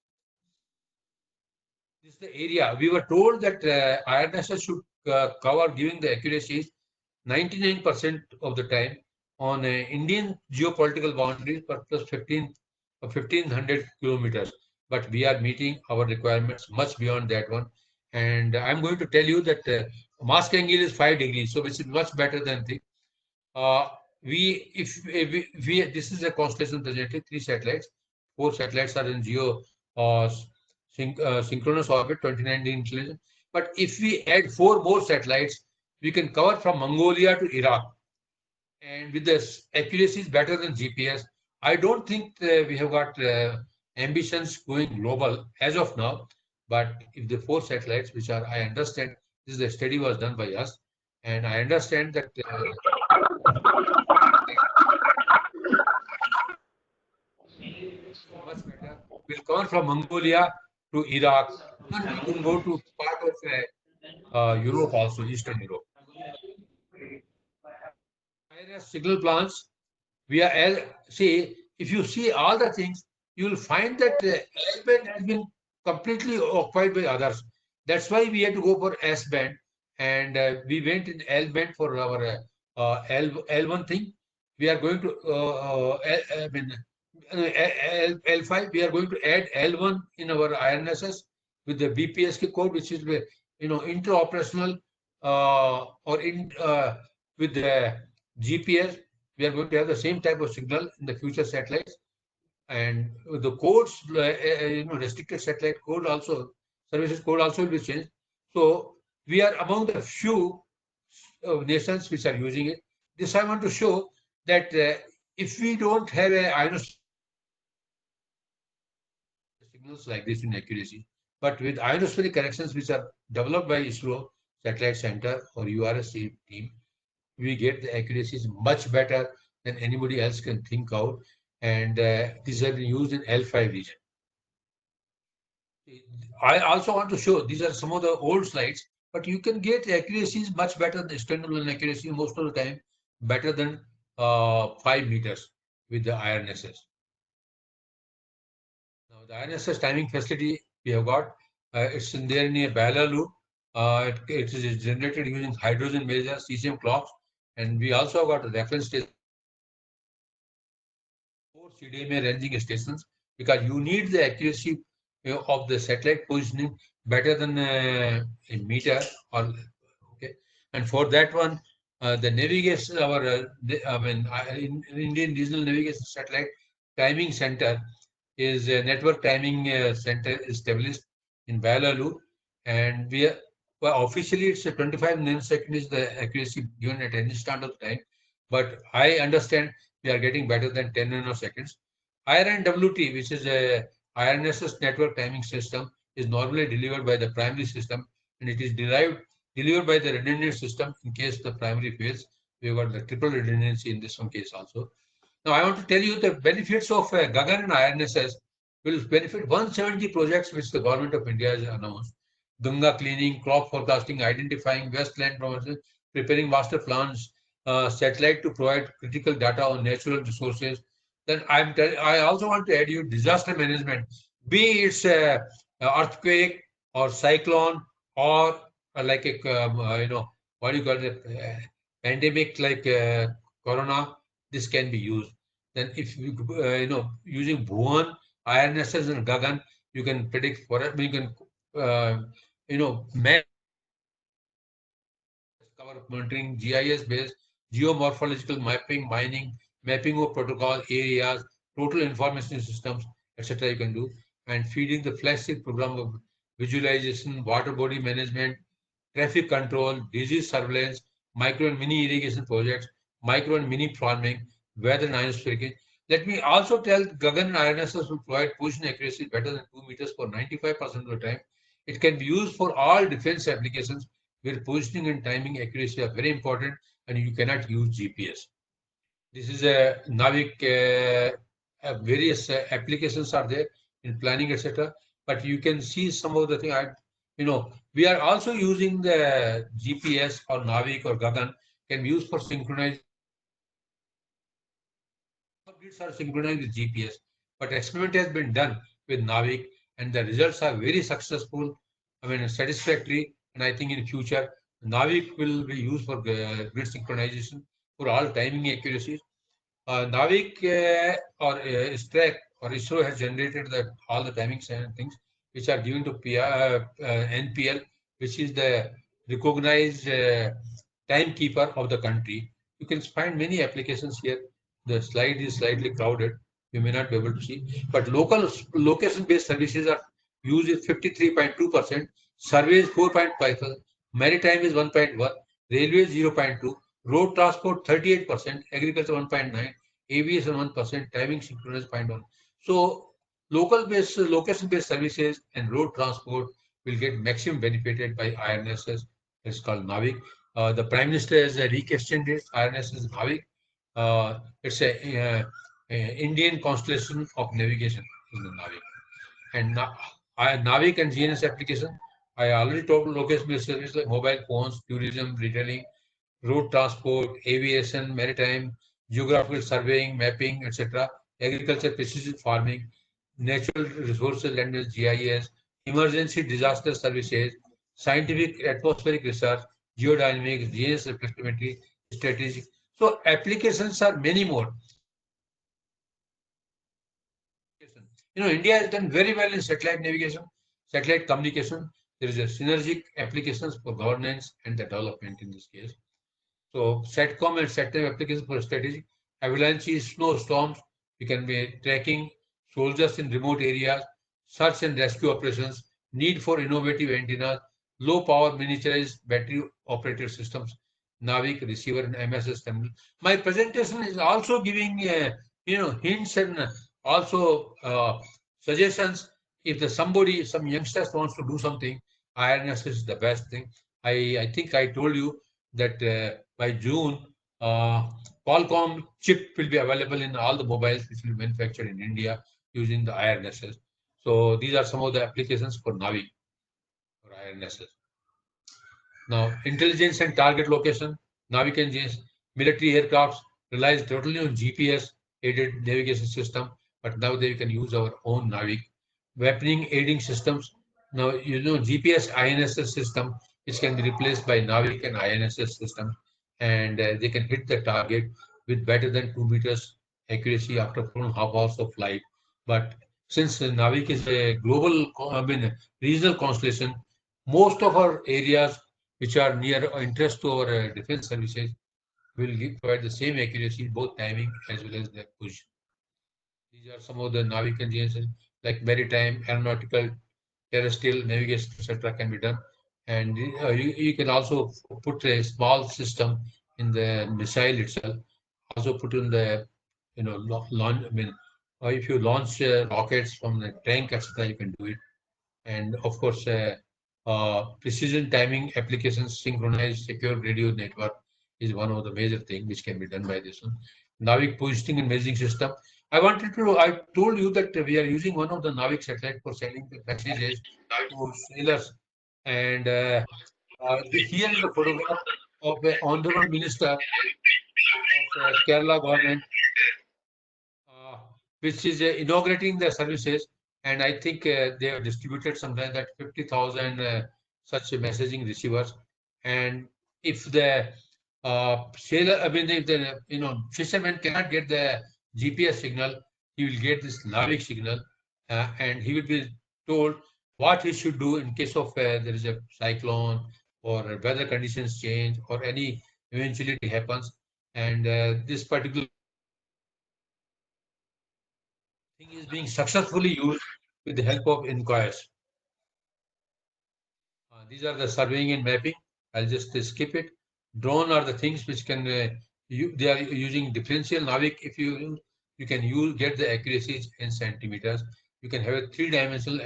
This is the area. We were told that IRNSS should cover, giving the accuracies 99% of the time on Indian geopolitical boundaries per plus 1,500 kilometers. But we are meeting our requirements much beyond that one. And I'm going to tell you that mask angle is 5 degrees, so which is much better than the. This is a constellation presented 3 satellites. 4 satellites are in synchronous orbit, 29 inclination. But if we add 4 more satellites, we can cover from Mongolia to Iraq. And with this accuracy is better than GPS. I don't think we have got ambitions going global as of now. But if the 4 satellites, which are, I understand, this is the study was done by us, and I understand that much better. We'll cover from Mongolia to Iraq, and we can go to part of Europe also, Eastern Europe. IRS signal plans, we are see, if you see all the things, you will find that L-band has been completely occupied by others. That's why we had to go for S-band, and we went in L-band for our L1 thing. We are going to L5. We are going to add L1 in our IRNSS with the BPSK code, which is interoperational or in with the GPS. We are going to have the same type of signal in the future satellites, and the codes, restricted satellite code also, services code also will be changed. So we are among the few nations which are using it. This I want to show that if we don't have a ionospheric signals like this in accuracy, but with ionospheric corrections which are developed by ISRO Satellite Center or URS team, we get the accuracies much better than anybody else can think out. And these have been used in L5 region. I also want to show, these are some of the old slides, but you can get accuracies much better than standalone accuracy most of the time, better than 5 meters with the IRNSS. Now the IRNSS timing facility we have got, it's in there near Ballalu. It is generated using hydrogen lasers, cesium clocks, and we also got a reference station, 4 CDMA ranging stations, because you need the accuracy of the satellite positioning better than a meter. Or okay, and for that one, the navigation, Indian Regional Navigation Satellite Timing Center is a network timing center established in Ballalu, and we are. Well, officially, it's a 25 nanosecond is the accuracy given at any standard time, but I understand we are getting better than 10 nanoseconds. IRNWT, which is a IRNSS network timing system, is normally delivered by the primary system, and it is delivered by the redundant system in case the primary fails. We've got the triple redundancy in this one case also. Now, I want to tell you the benefits of Gagan and IRNSS will benefit 170 projects which the government of India has announced. Ganga cleaning, crop forecasting, identifying wasteland provinces, preparing master plans, satellite to provide critical data on natural resources. Then I also want to add you disaster management, be it's earthquake or cyclone or like a what do you call it, pandemic like corona. This can be used. Then if you using Bhuvan, IRNSS and Gagan, you can predict you can map cover monitoring, GIS-based geomorphological mapping, mining, mapping of protocol areas, total information systems, etc. You can do, and feeding the flagship program of visualization, water body management, traffic control, disease surveillance, micro and mini irrigation projects, micro and mini farming, weather and ionospheric. Let me also tell Gagan and IRNSS will provide position accuracy better than 2 meters for 95% of the time. It can be used for all defense applications where positioning and timing accuracy are very important and you cannot use GPS. This is a Navik, various applications are there. in planning, etc. But you can see some of the thing. We are also using the GPS or Navik or Gagan can be used for synchronized. Grids are synchronized with GPS, but experiment has been done with Navik, and the results are very successful. I mean, satisfactory. And I think in future, Navik will be used for grid synchronization for all timing accuracies. Navik or STRAC or ISRO has generated all the timings and things which are given to NPL, which is the recognized timekeeper of the country. You can find many applications here. The slide is slightly crowded. You may not be able to see, but location-based services are used is 53.2%, surveys 4.5%, maritime is 1.1, railway 0.2, road transport 38%, agriculture 1.9, aviation 1%, timing synchronous 0.1. So location-based services and road transport will get maximum benefited by IRNSS. It's called Navik. The Prime Minister has re-extended IRNSS Navik. It's a Indian constellation of navigation in the Navik. And Navik and GNS application, I already talked about location-based services like mobile phones, tourism, retailing, road transport, aviation, maritime, geographical surveying, mapping, etc., agriculture, precision farming, natural resources, land use, GIS, emergency disaster services, scientific atmospheric research, geodynamics, GIS reflectivity, strategic. So applications are many more. India has done very well in satellite navigation, satellite communication. There is a synergic applications for governance and the development in this case. So SATCOM and SATNAV applications for strategy, avalanches, snowstorms, we can be tracking soldiers in remote areas, search and rescue operations, need for innovative antennas, low power miniaturized battery operated systems, Navik, receiver and MSS terminal. My presentation is also giving hints and also suggestions. If some youngsters wants to do something, IRNS is the best thing. I think I told you that by June, Qualcomm chip will be available in all the mobiles which will be manufactured in India using the IRNSS. So these are some of the applications for Navik or IRNSS. Now, intelligence and target location, Navik and military aircrafts relies totally on GPS-aided navigation system, but now they can use our own Navik. Weaponing aiding systems, now GPS INSS system, which can be replaced by Navik and INSS system, and they can hit the target with better than 2 meters accuracy after 4.5 hours of flight. But since Navik is a global, regional constellation, most of our areas which are near interest to our defense services will provide the same accuracy, both timing as well as the position. These are some of the Navik engines like maritime, aeronautical, terrestrial navigation, etc. can be done. And you can also put a small system in the missile itself. Also put in the, launch. If you launch rockets from the tank, etc., you can do it. And of course, precision timing applications, synchronized secure radio network is one of the major things which can be done by this one. Navik positioning and measuring system. I told you that we are using one of the Navik satellite for sending the messages to sailors. And here is the photograph of the Honorable Minister of Kerala government, which is inaugurating the services. And I think they have distributed something like 50,000 such messaging receivers. And if the sailor, if the fisherman cannot get the GPS signal, he will get this Navik signal, and he will be told what he should do in case of there is a cyclone or weather conditions change or any eventuality happens. And this particular thing is being successfully used with the help of inquires. These are the surveying and mapping. I'll just skip it. Drone are the things which can they are using differential Navik. If you can get the accuracies in centimeters. You can have a 3-dimensional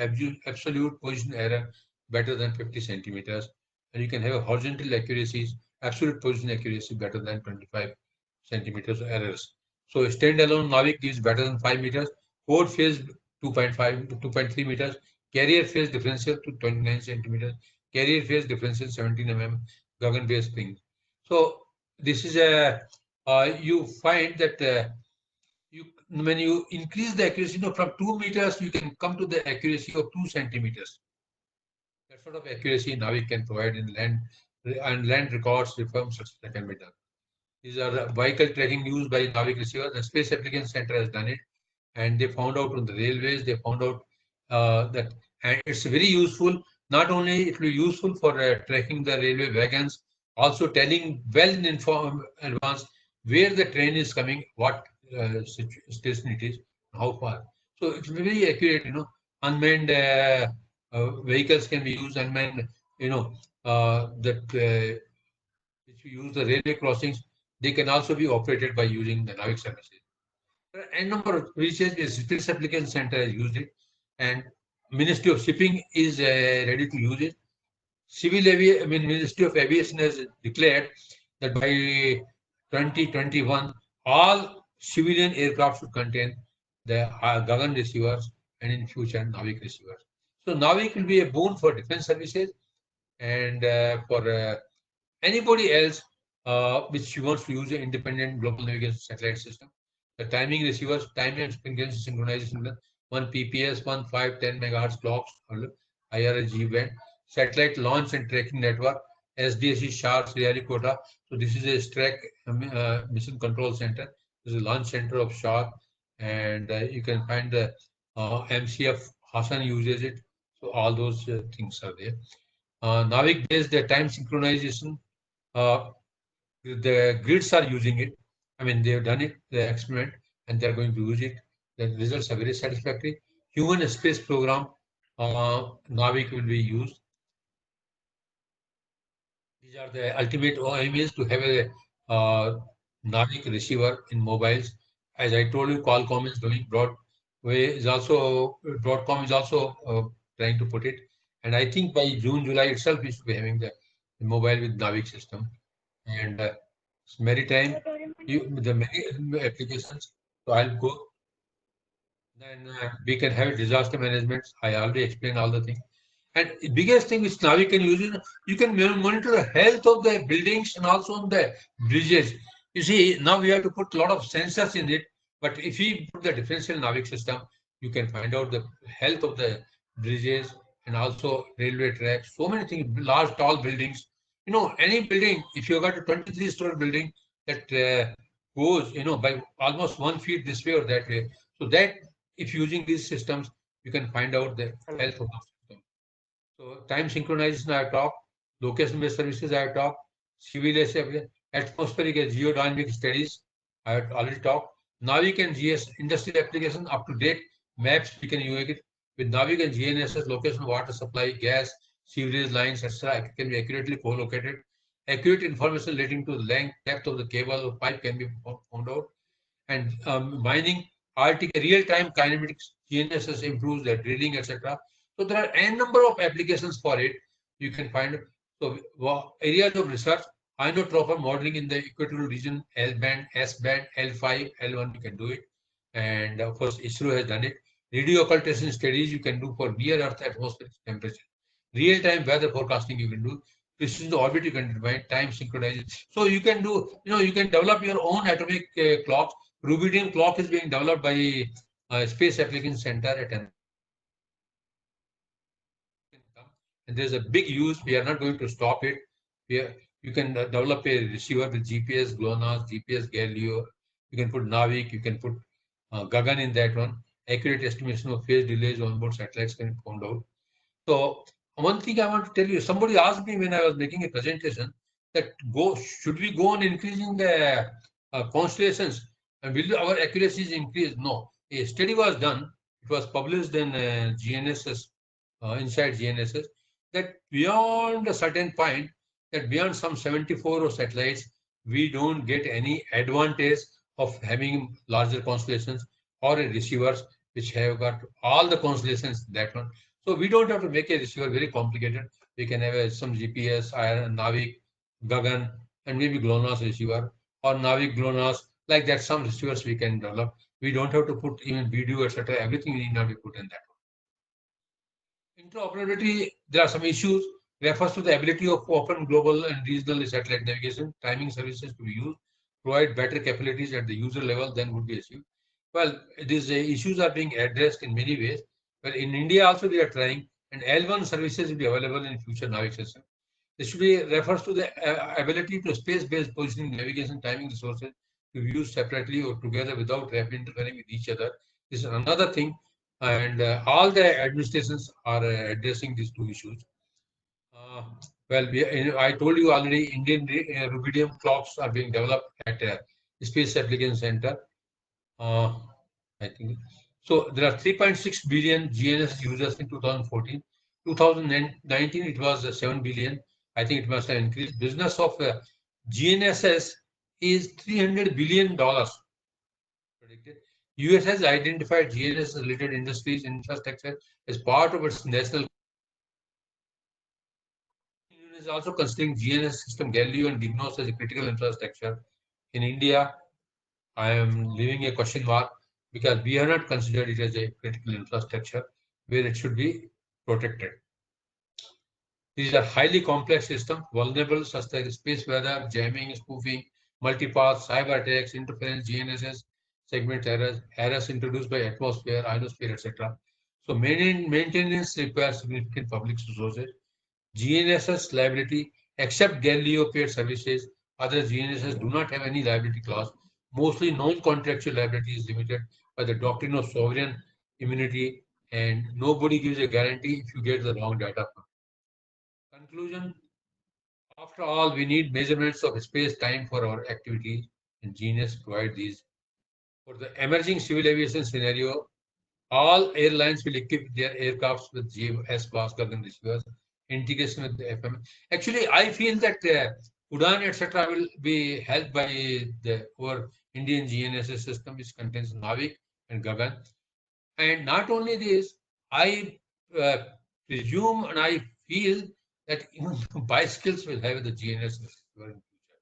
absolute position error better than 50 centimeters, and you can have a horizontal accuracies, absolute position accuracy better than 25 centimeters errors. So standalone Navik gives better than 5 meters. Forward phase 2.5 to 2.3 meters. Carrier phase differential to 29 centimeters. Carrier phase differential 17 mm. Gagan base spring. So this is a you find that when you increase the accuracy, from 2 meters you can come to the accuracy of 2 centimeters. That sort of accuracy NAVIC can provide in land, and land records reforms that can be done. These are vehicle tracking used by NAVIC receivers. The Space Application Center has done it, and they found out on the railways. They found out that, and it's very useful. Not only it will be useful for tracking the railway wagons, also telling well in advance where the train is coming, what station it is, how far. So it's very accurate. Unmanned vehicles can be used. Unmanned, that which use the railway crossings, they can also be operated by using the NAVIC services. N number of research, the Space Application Center has used it, and Ministry of Shipping is ready to use it. Ministry of Aviation has declared that by 2021, all civilian aircraft should contain the Gagan receivers, and in future NAVIC receivers. So NAVIC will be a boon for defense services and for anybody else which wants to use an independent global navigation satellite system. The timing receivers, time and frequency synchronization, 1 PPS, 1 5, 10 megahertz clocks, IRS G band, satellite launch and tracking network, SDSC SHAR Sriharikota. So this is a STRAC mission control center. This is a launch center of SHAR, and you can find the MCF Hassan uses it. So all those things are there. NAVIC based the time synchronization. The grids are using it. I mean, they've done it, the experiment, and they're going to use it. The results are very satisfactory. Human space program, NAVIC will be used. These are the ultimate aim is to have a NAVIC receiver in mobiles. As I told you, Qualcomm is doing. Broadcom is also trying to put it. And I think by June, July itself, we should be having the mobile with NAVIC system. And maritime, the many applications. So I'll go. Then we can have disaster management. I already explained all the things. And the biggest thing which NAVIC can use is you can monitor the health of the buildings and also on the bridges. You see, now we have to put a lot of sensors in it. But if we put the differential NAVIC system, you can find out the health of the bridges and also railway tracks. So many things, large, tall buildings. Any building, if you got a 23-story building that goes, by almost 1 feet this way or that way. So that if using these systems, you can find out the health of the system. So time synchronization I have talked, location-based services I have talked, civil atmospheric and geodynamic studies I have already talked. NAVIC and GS industry application up to date maps we can use it with NAVIC and GNSS location, water supply, gas, sewerage lines, etc. can be accurately co-located. Accurate information relating to the length, depth of the cable or pipe can be found out. And mining, RTK, real-time kinematics, GNSS improves the drilling, etc. So there are n number of applications for it. You can find so areas of research, inotroper modeling in the equatorial region, L band, S band, L5, L1, you can do it. And of course, ISRO has done it. Radio occultation studies you can do for near Earth atmospheric temperature. Real-time weather forecasting you can do. Precision orbit you can define, time synchronization. So you can do, you can develop your own atomic clocks. Rubidium clock is being developed by Space Application Center at NIT. And there's a big use. We are not going to stop it. You can develop a receiver with GPS, GLONASS, GPS, Galileo. You can put NAVIC. You can put Gagan in that one. Accurate estimation of phase delays on board satellites can be found out. So one thing I want to tell you, somebody asked me when I was making a presentation that should we go on increasing the constellations and will our accuracies increase? No. A study was done. It was published in GNSS, inside GNSS, that beyond a certain point, that beyond some 74 satellites, we don't get any advantage of having larger constellations or receivers which have got all the constellations, that one. So we don't have to make a receiver very complicated. We can have some GPS, NAVIC, Gagan, and maybe GLONASS receiver, or NAVIC, GLONASS, Like that, some receivers we can develop. We don't have to put even video, etc. Everything need not be put in that one. Interoperability, there are some issues. Refers to the ability of open global and regional satellite navigation, timing services to be used, provide better capabilities at the user level than would be achieved. Well, these issues are being addressed in many ways. But in India also they are trying, and L1 services will be available in future NAVIC system. This should be refers to the ability to space-based positioning, navigation, timing resources to be used separately or together without rapid interfering with each other. This is another thing, and all the administrations are addressing these two issues. Uh, well, I told you already, Indian rubidium clocks are being developed at Space Application Center. I think so. There are 3.6 billion GNS users in 2014. 2019, it was 7 billion. I think it must have increased. Business of GNSS is $300 billion predicted. US has identified GNS related industries and infrastructure as part of its national. Union is also considering GNS system Galileo and Dignos as a critical infrastructure. In India, I am leaving a question mark because we have not considered it as a critical infrastructure where it should be protected. These are highly complex systems, vulnerable such as space weather, jamming, spoofing, multipath, cyber attacks, interference, GNSS, segment errors, errors introduced by atmosphere, ionosphere, etc. So maintenance requires significant public resources. GNSS liability, except Galileo paid services, other GNSS do not have any liability clause. Mostly non-contractual liability is limited by the doctrine of sovereign immunity, and nobody gives a guarantee if you get the wrong data. Conclusion, after all, we need measurements of space-time for our activities, and GNSS provide these. For the emerging civil aviation scenario, all airlines will equip their aircrafts with GS class Gaggan receivers, integration with the FM. Actually, I feel that Udan, etc., will be helped by our Indian GNSS system, which contains Navik and Gagan. And not only this, I presume and I feel that even bicycles will have the GNSS receiver in future.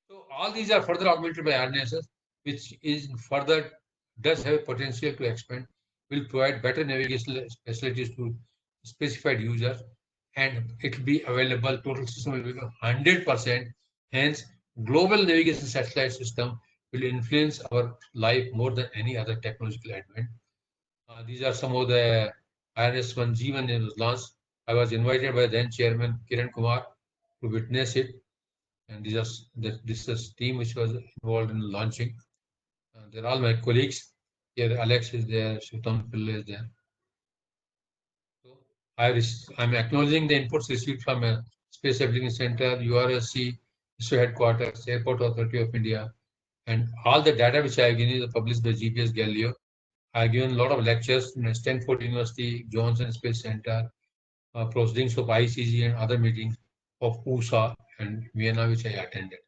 So all these are further augmented by RNSS, which is further does have potential to expand, will provide better navigation facilities to specified users, and it will be available. Total system will be 100%. Hence, global navigation satellite system will influence our life more than any other technological advent. These are some of the IRS-1 G1 was launched. I was invited by then Chairman Kiran Kumar to witness it, and this is team which was involved in launching. They're all my colleagues. Here, Alex is there, Shritam Pillai is there. So I'm acknowledging the inputs received from Space Application Center, URSC, ISRO headquarters, Airport Authority of India, and all the data which I have given is published by GPS Galileo. I've given a lot of lectures in Stanford University, Johnson Space Center, proceedings of ICG and other meetings of USA and Vienna, which I attended.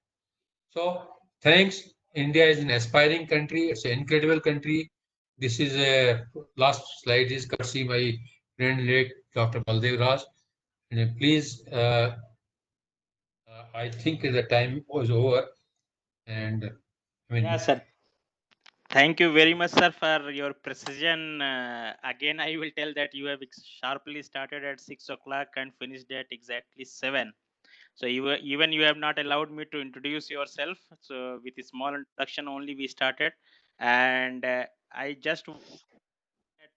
So thanks. India is an aspiring country. It's an incredible country. This is a last slide is courtesy my friend late Dr. Baldev Raj. And please, I think the time was over. And I mean, Yeah, sir. Thank you very much, sir, for your precision. Again, I will tell that you have sharply started at 6 o'clock and finished at exactly 7. So even you have not allowed me to introduce yourself. So with a small introduction only we started, and I just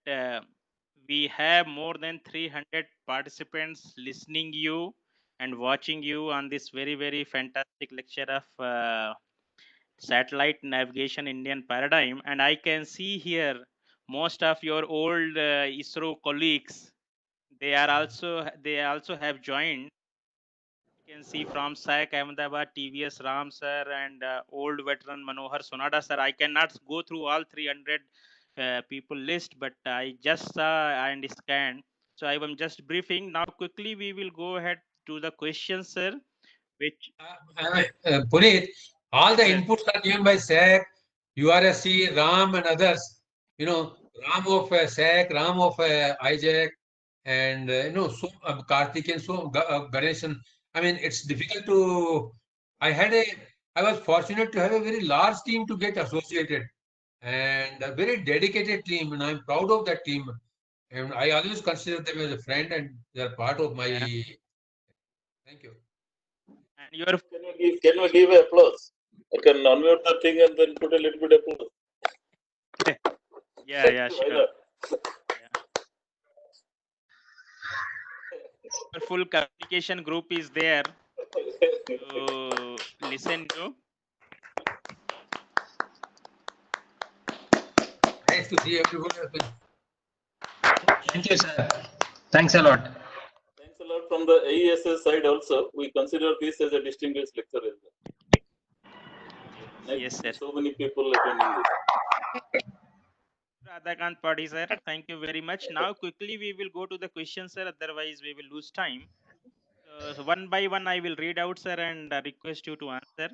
that we have more than 300 participants listening you and watching you on this very fantastic lecture of satellite navigation Indian paradigm. And I can see here most of your old ISRO colleagues. They also have joined. You can see from SAC Ahmedabad, TVS Ram sir, and old veteran Manohar Sonada sir. I cannot go through all 300 people list, but I just saw and scanned. So I am just briefing. Now quickly we will go ahead to the questions, sir. Which Puneet, all the Sir. inputs are given by SAC, URSC, RAM, and others. You know, RAM of SAC, RAM of IJAC, and so Karthik and so Ganesh. I mean, it's difficult to. I had a I was fortunate to have a very large team to get associated and a very dedicated team, and I'm proud of that team. And I always consider them as a friend, and they are part of my. Yeah. Thank you. And your Can we give applause? I can unmute the thing and then put a little bit applause. yeah, Why sure. not? Your full communication group is there to listen to. Nice to see everyone. Thank you, sir. Thanks a lot. Thanks a lot from the AESS side also. We consider this as a distinguished lecture as well. Nice Yes, to see sir. so many people attending this. Radhakant Padi, sir. Thank you very much. Now, quickly, we will go to the questions, sir. Otherwise, we will lose time. So one by one, I will read out, sir, and request you to answer.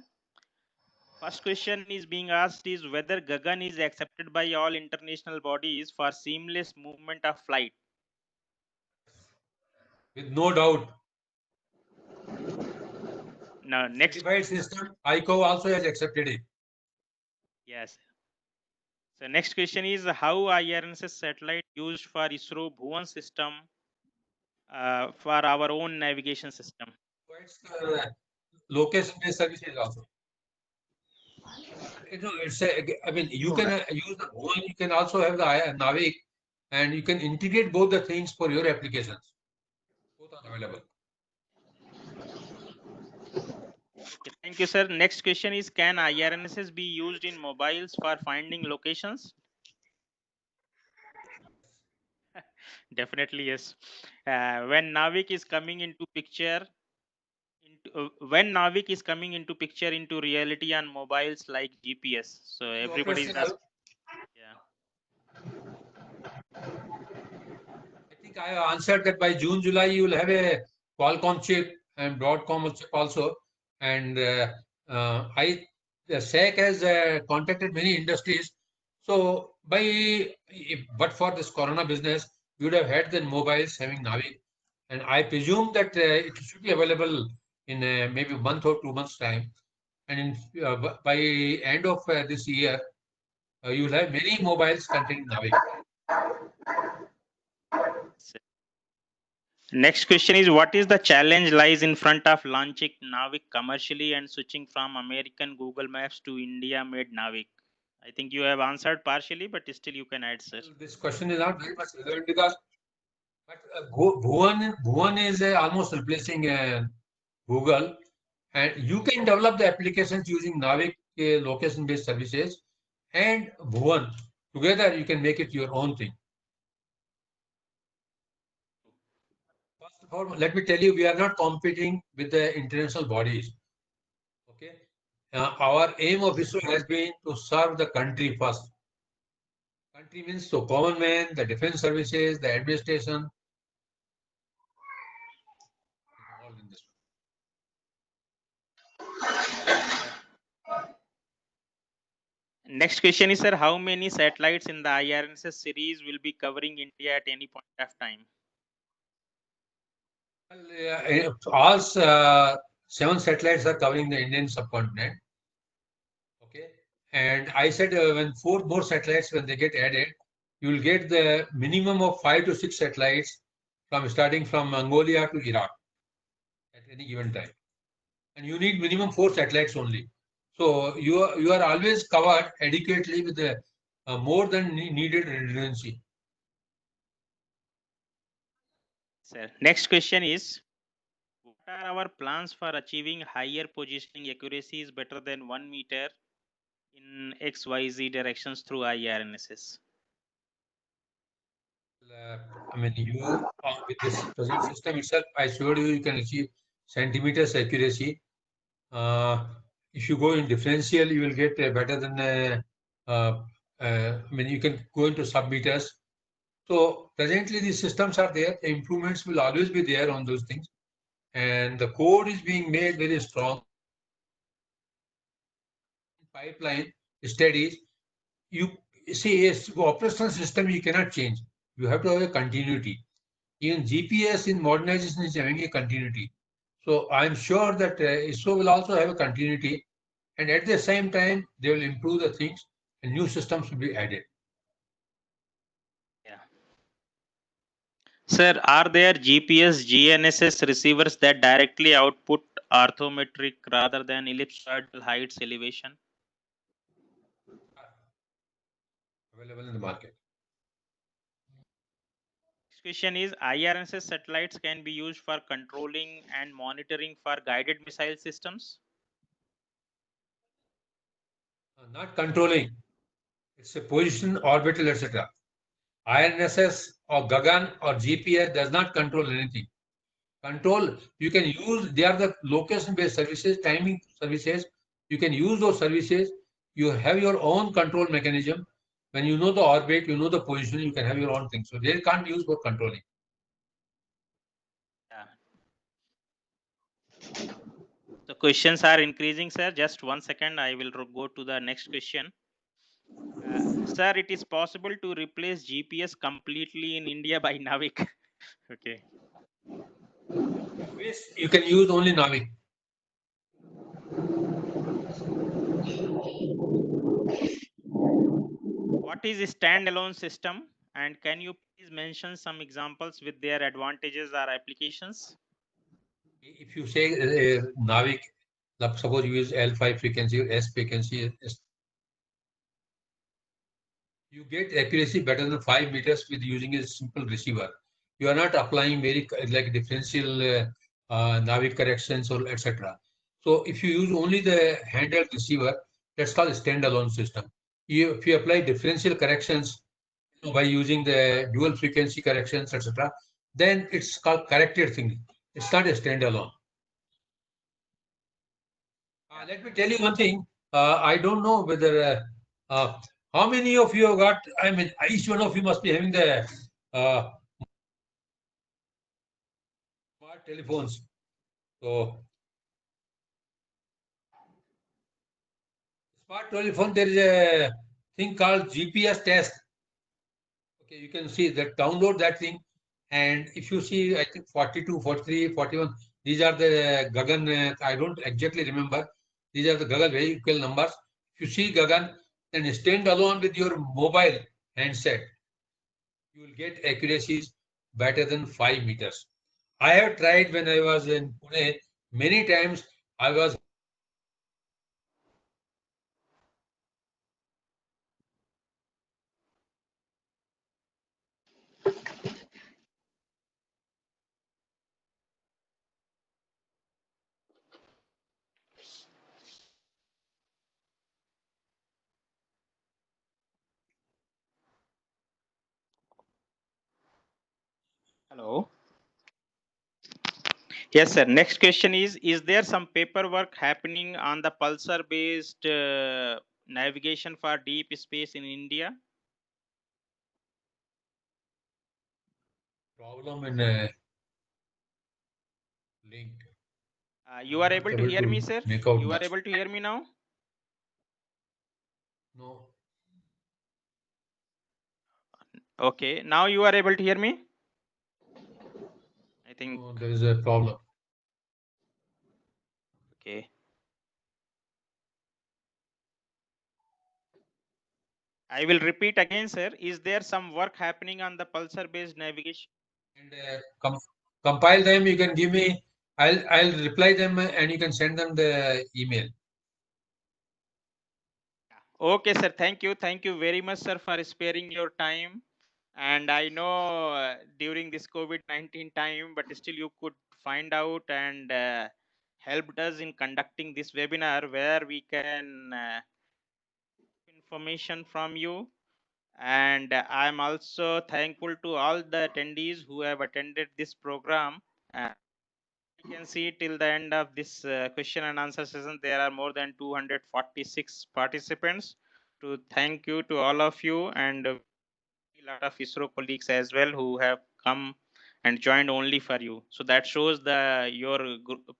First question is being asked is whether Gagan is accepted by all international bodies for seamless movement of flight. With no doubt. Now, next. Certified system, ICAO also has accepted it. Yes. So next question is how IRNSS satellite used for ISRO Bhuvan system for our own navigation system. Location-based services also. It's I mean, you can use the Bhuvan, you can also have the Navik, and you can integrate both the things for your applications. Both are available. Okay, thank you, sir. Next question is can IRNSS be used in mobiles for finding locations? Definitely yes. When Navik is coming into picture, when Navik is coming into picture into reality on mobiles like GPS, so everybody is asking. Yeah. I think I answered that by June, July, you will have a Qualcomm chip and Broadcom chip also. And the SAC has contacted many industries. So but for this Corona business, you would have had the mobiles having Navi. And I presume that it should be available in maybe a month or 2 months time. And by end of this year, you will have many mobiles containing Navi. Next question is what is the challenge lies in front of launching Navik commercially and switching from American Google Maps to India made Navik? I think you have answered partially, but still you can add, sir. This question is not very much relevant because Bhuvan is almost replacing Google, and you can develop the applications using Navik location-based services and Bhuvan. Together, you can make it your own thing. First of all, let me tell you, we are not competing with the international bodies. Okay, our aim of ISRO has been to serve the country first. Country means so common man, the defense services, the administration. All in this. Next question is, sir, how many satellites in the IRNSS series will be covering India at any point of time? Well, all 7 satellites are covering the Indian subcontinent. Okay, and I said when 4 more satellites, when they get added, you will get the minimum of 5 to 6 satellites from starting from Mongolia to Iraq at any given time, and you need minimum 4 satellites only. So you are always covered adequately with the more than needed redundancy. Sir, next question is what are our plans for achieving higher positioning accuracies better than 1 meter in XYZ directions through IRNSS? I mean, you with this present system itself, I showed you can achieve centimeters accuracy. If you go in differential, you will get better than. I mean, you can go into sub-meters. So presently, these systems are there. The improvements will always be there on those things, and the code is being made very strong. Pipeline studies. You see, a operational system you cannot change. You have to have a continuity. Even GPS in modernization is having a continuity. So I'm sure that ISRO will also have a continuity, and at the same time, they will improve the things and new systems will be added. Yeah. Sir, are there GPS GNSS receivers that directly output orthometric rather than ellipsoidal heights elevation? Available in the market. Next question is, IRNSS satellites can be used for controlling and monitoring for guided missile systems? Not controlling. It's a position, orbital, etc. IRNSS or Gagan or GPS does not control anything. Control, you can use, they are the location-based services, timing services. You can use those services. You have your own control mechanism. When you know the orbit, you know the position, you can have your own thing. So they can't use for controlling. Yeah. The questions are increasing, sir. Just 1 second. I will go to the next question. Sir, it is possible to replace GPS completely in India by Navik. Okay. You can use only Navi. What is a standalone system? And can you please mention some examples with their advantages or applications? If you say Navik, suppose you use L5 frequency or S frequency, you get accuracy better than 5 meters with using a simple receiver. You are not applying very like differential Navik corrections or etc. So if you use only the handheld receiver, that's called a standalone system. If you apply differential corrections by using the dual frequency corrections, etc., then it's called corrected thing. It's not a standalone. Let me tell you one thing. I don't know whether how many of you have got. I mean, each one of you must be having the smart telephones. So, smart telephone, there is a thing called GPS test. Okay, you can see that, download that thing. And if you see, I think 42, 43, 41, these are the Gagan, I don't exactly remember. These are the Gagan vehicle numbers. If you see Gagan, then stand alone with your mobile handset. You will get accuracies better than 5 meters. I have tried when I was in Pune, many times I was. Hello. Yes, sir. Next question is there some paperwork happening on the pulsar-based navigation for deep space in India? Problem in link. You are able to hear me, sir? Make out You are much. able to hear me now? No. Okay. Now you are able to hear me? I think. No, there is a problem. Okay. I will repeat again, sir. Is there some work happening on the pulsar-based navigation? And compile them. You can give me. I'll reply them and you can send them the email. Okay, sir. Thank you. Thank you very much, sir, for sparing your time. And I know during this COVID-19 time, but still you could find out and helped us in conducting this webinar where we can information from you. And I'm also thankful to all the attendees who have attended this program. You can see till the end of this question and answer session, there are more than 246 participants. To thank you to all of you, and a lot of ISRO colleagues as well who have come and joined only for you. So that shows the your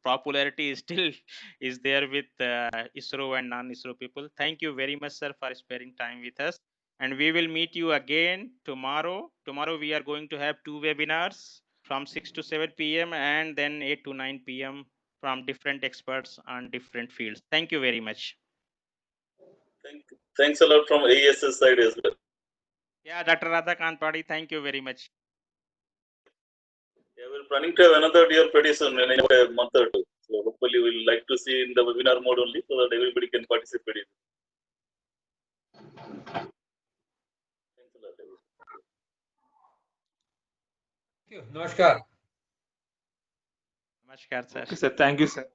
popularity is still is there with ISRO and non-ISRO people. Thank you very much, sir, for sparing time with us. And we will meet you again tomorrow. Tomorrow we are going to have 2 webinars from 6 to 7 p.m. and then 8 to 9 p.m. from different experts on different fields. Thank you very much. Thanks a lot from AES's side as well. Yeah, Dr. Radhakant Padi, thank you very much. Yeah, we're planning to have another year pretty soon in a month or two. So hopefully we'll like to see in the webinar mode only so that everybody can participate. Thanks a lot. Thank you. Namaskar. Namaskar, sir. Okay, sir. Thank you, sir.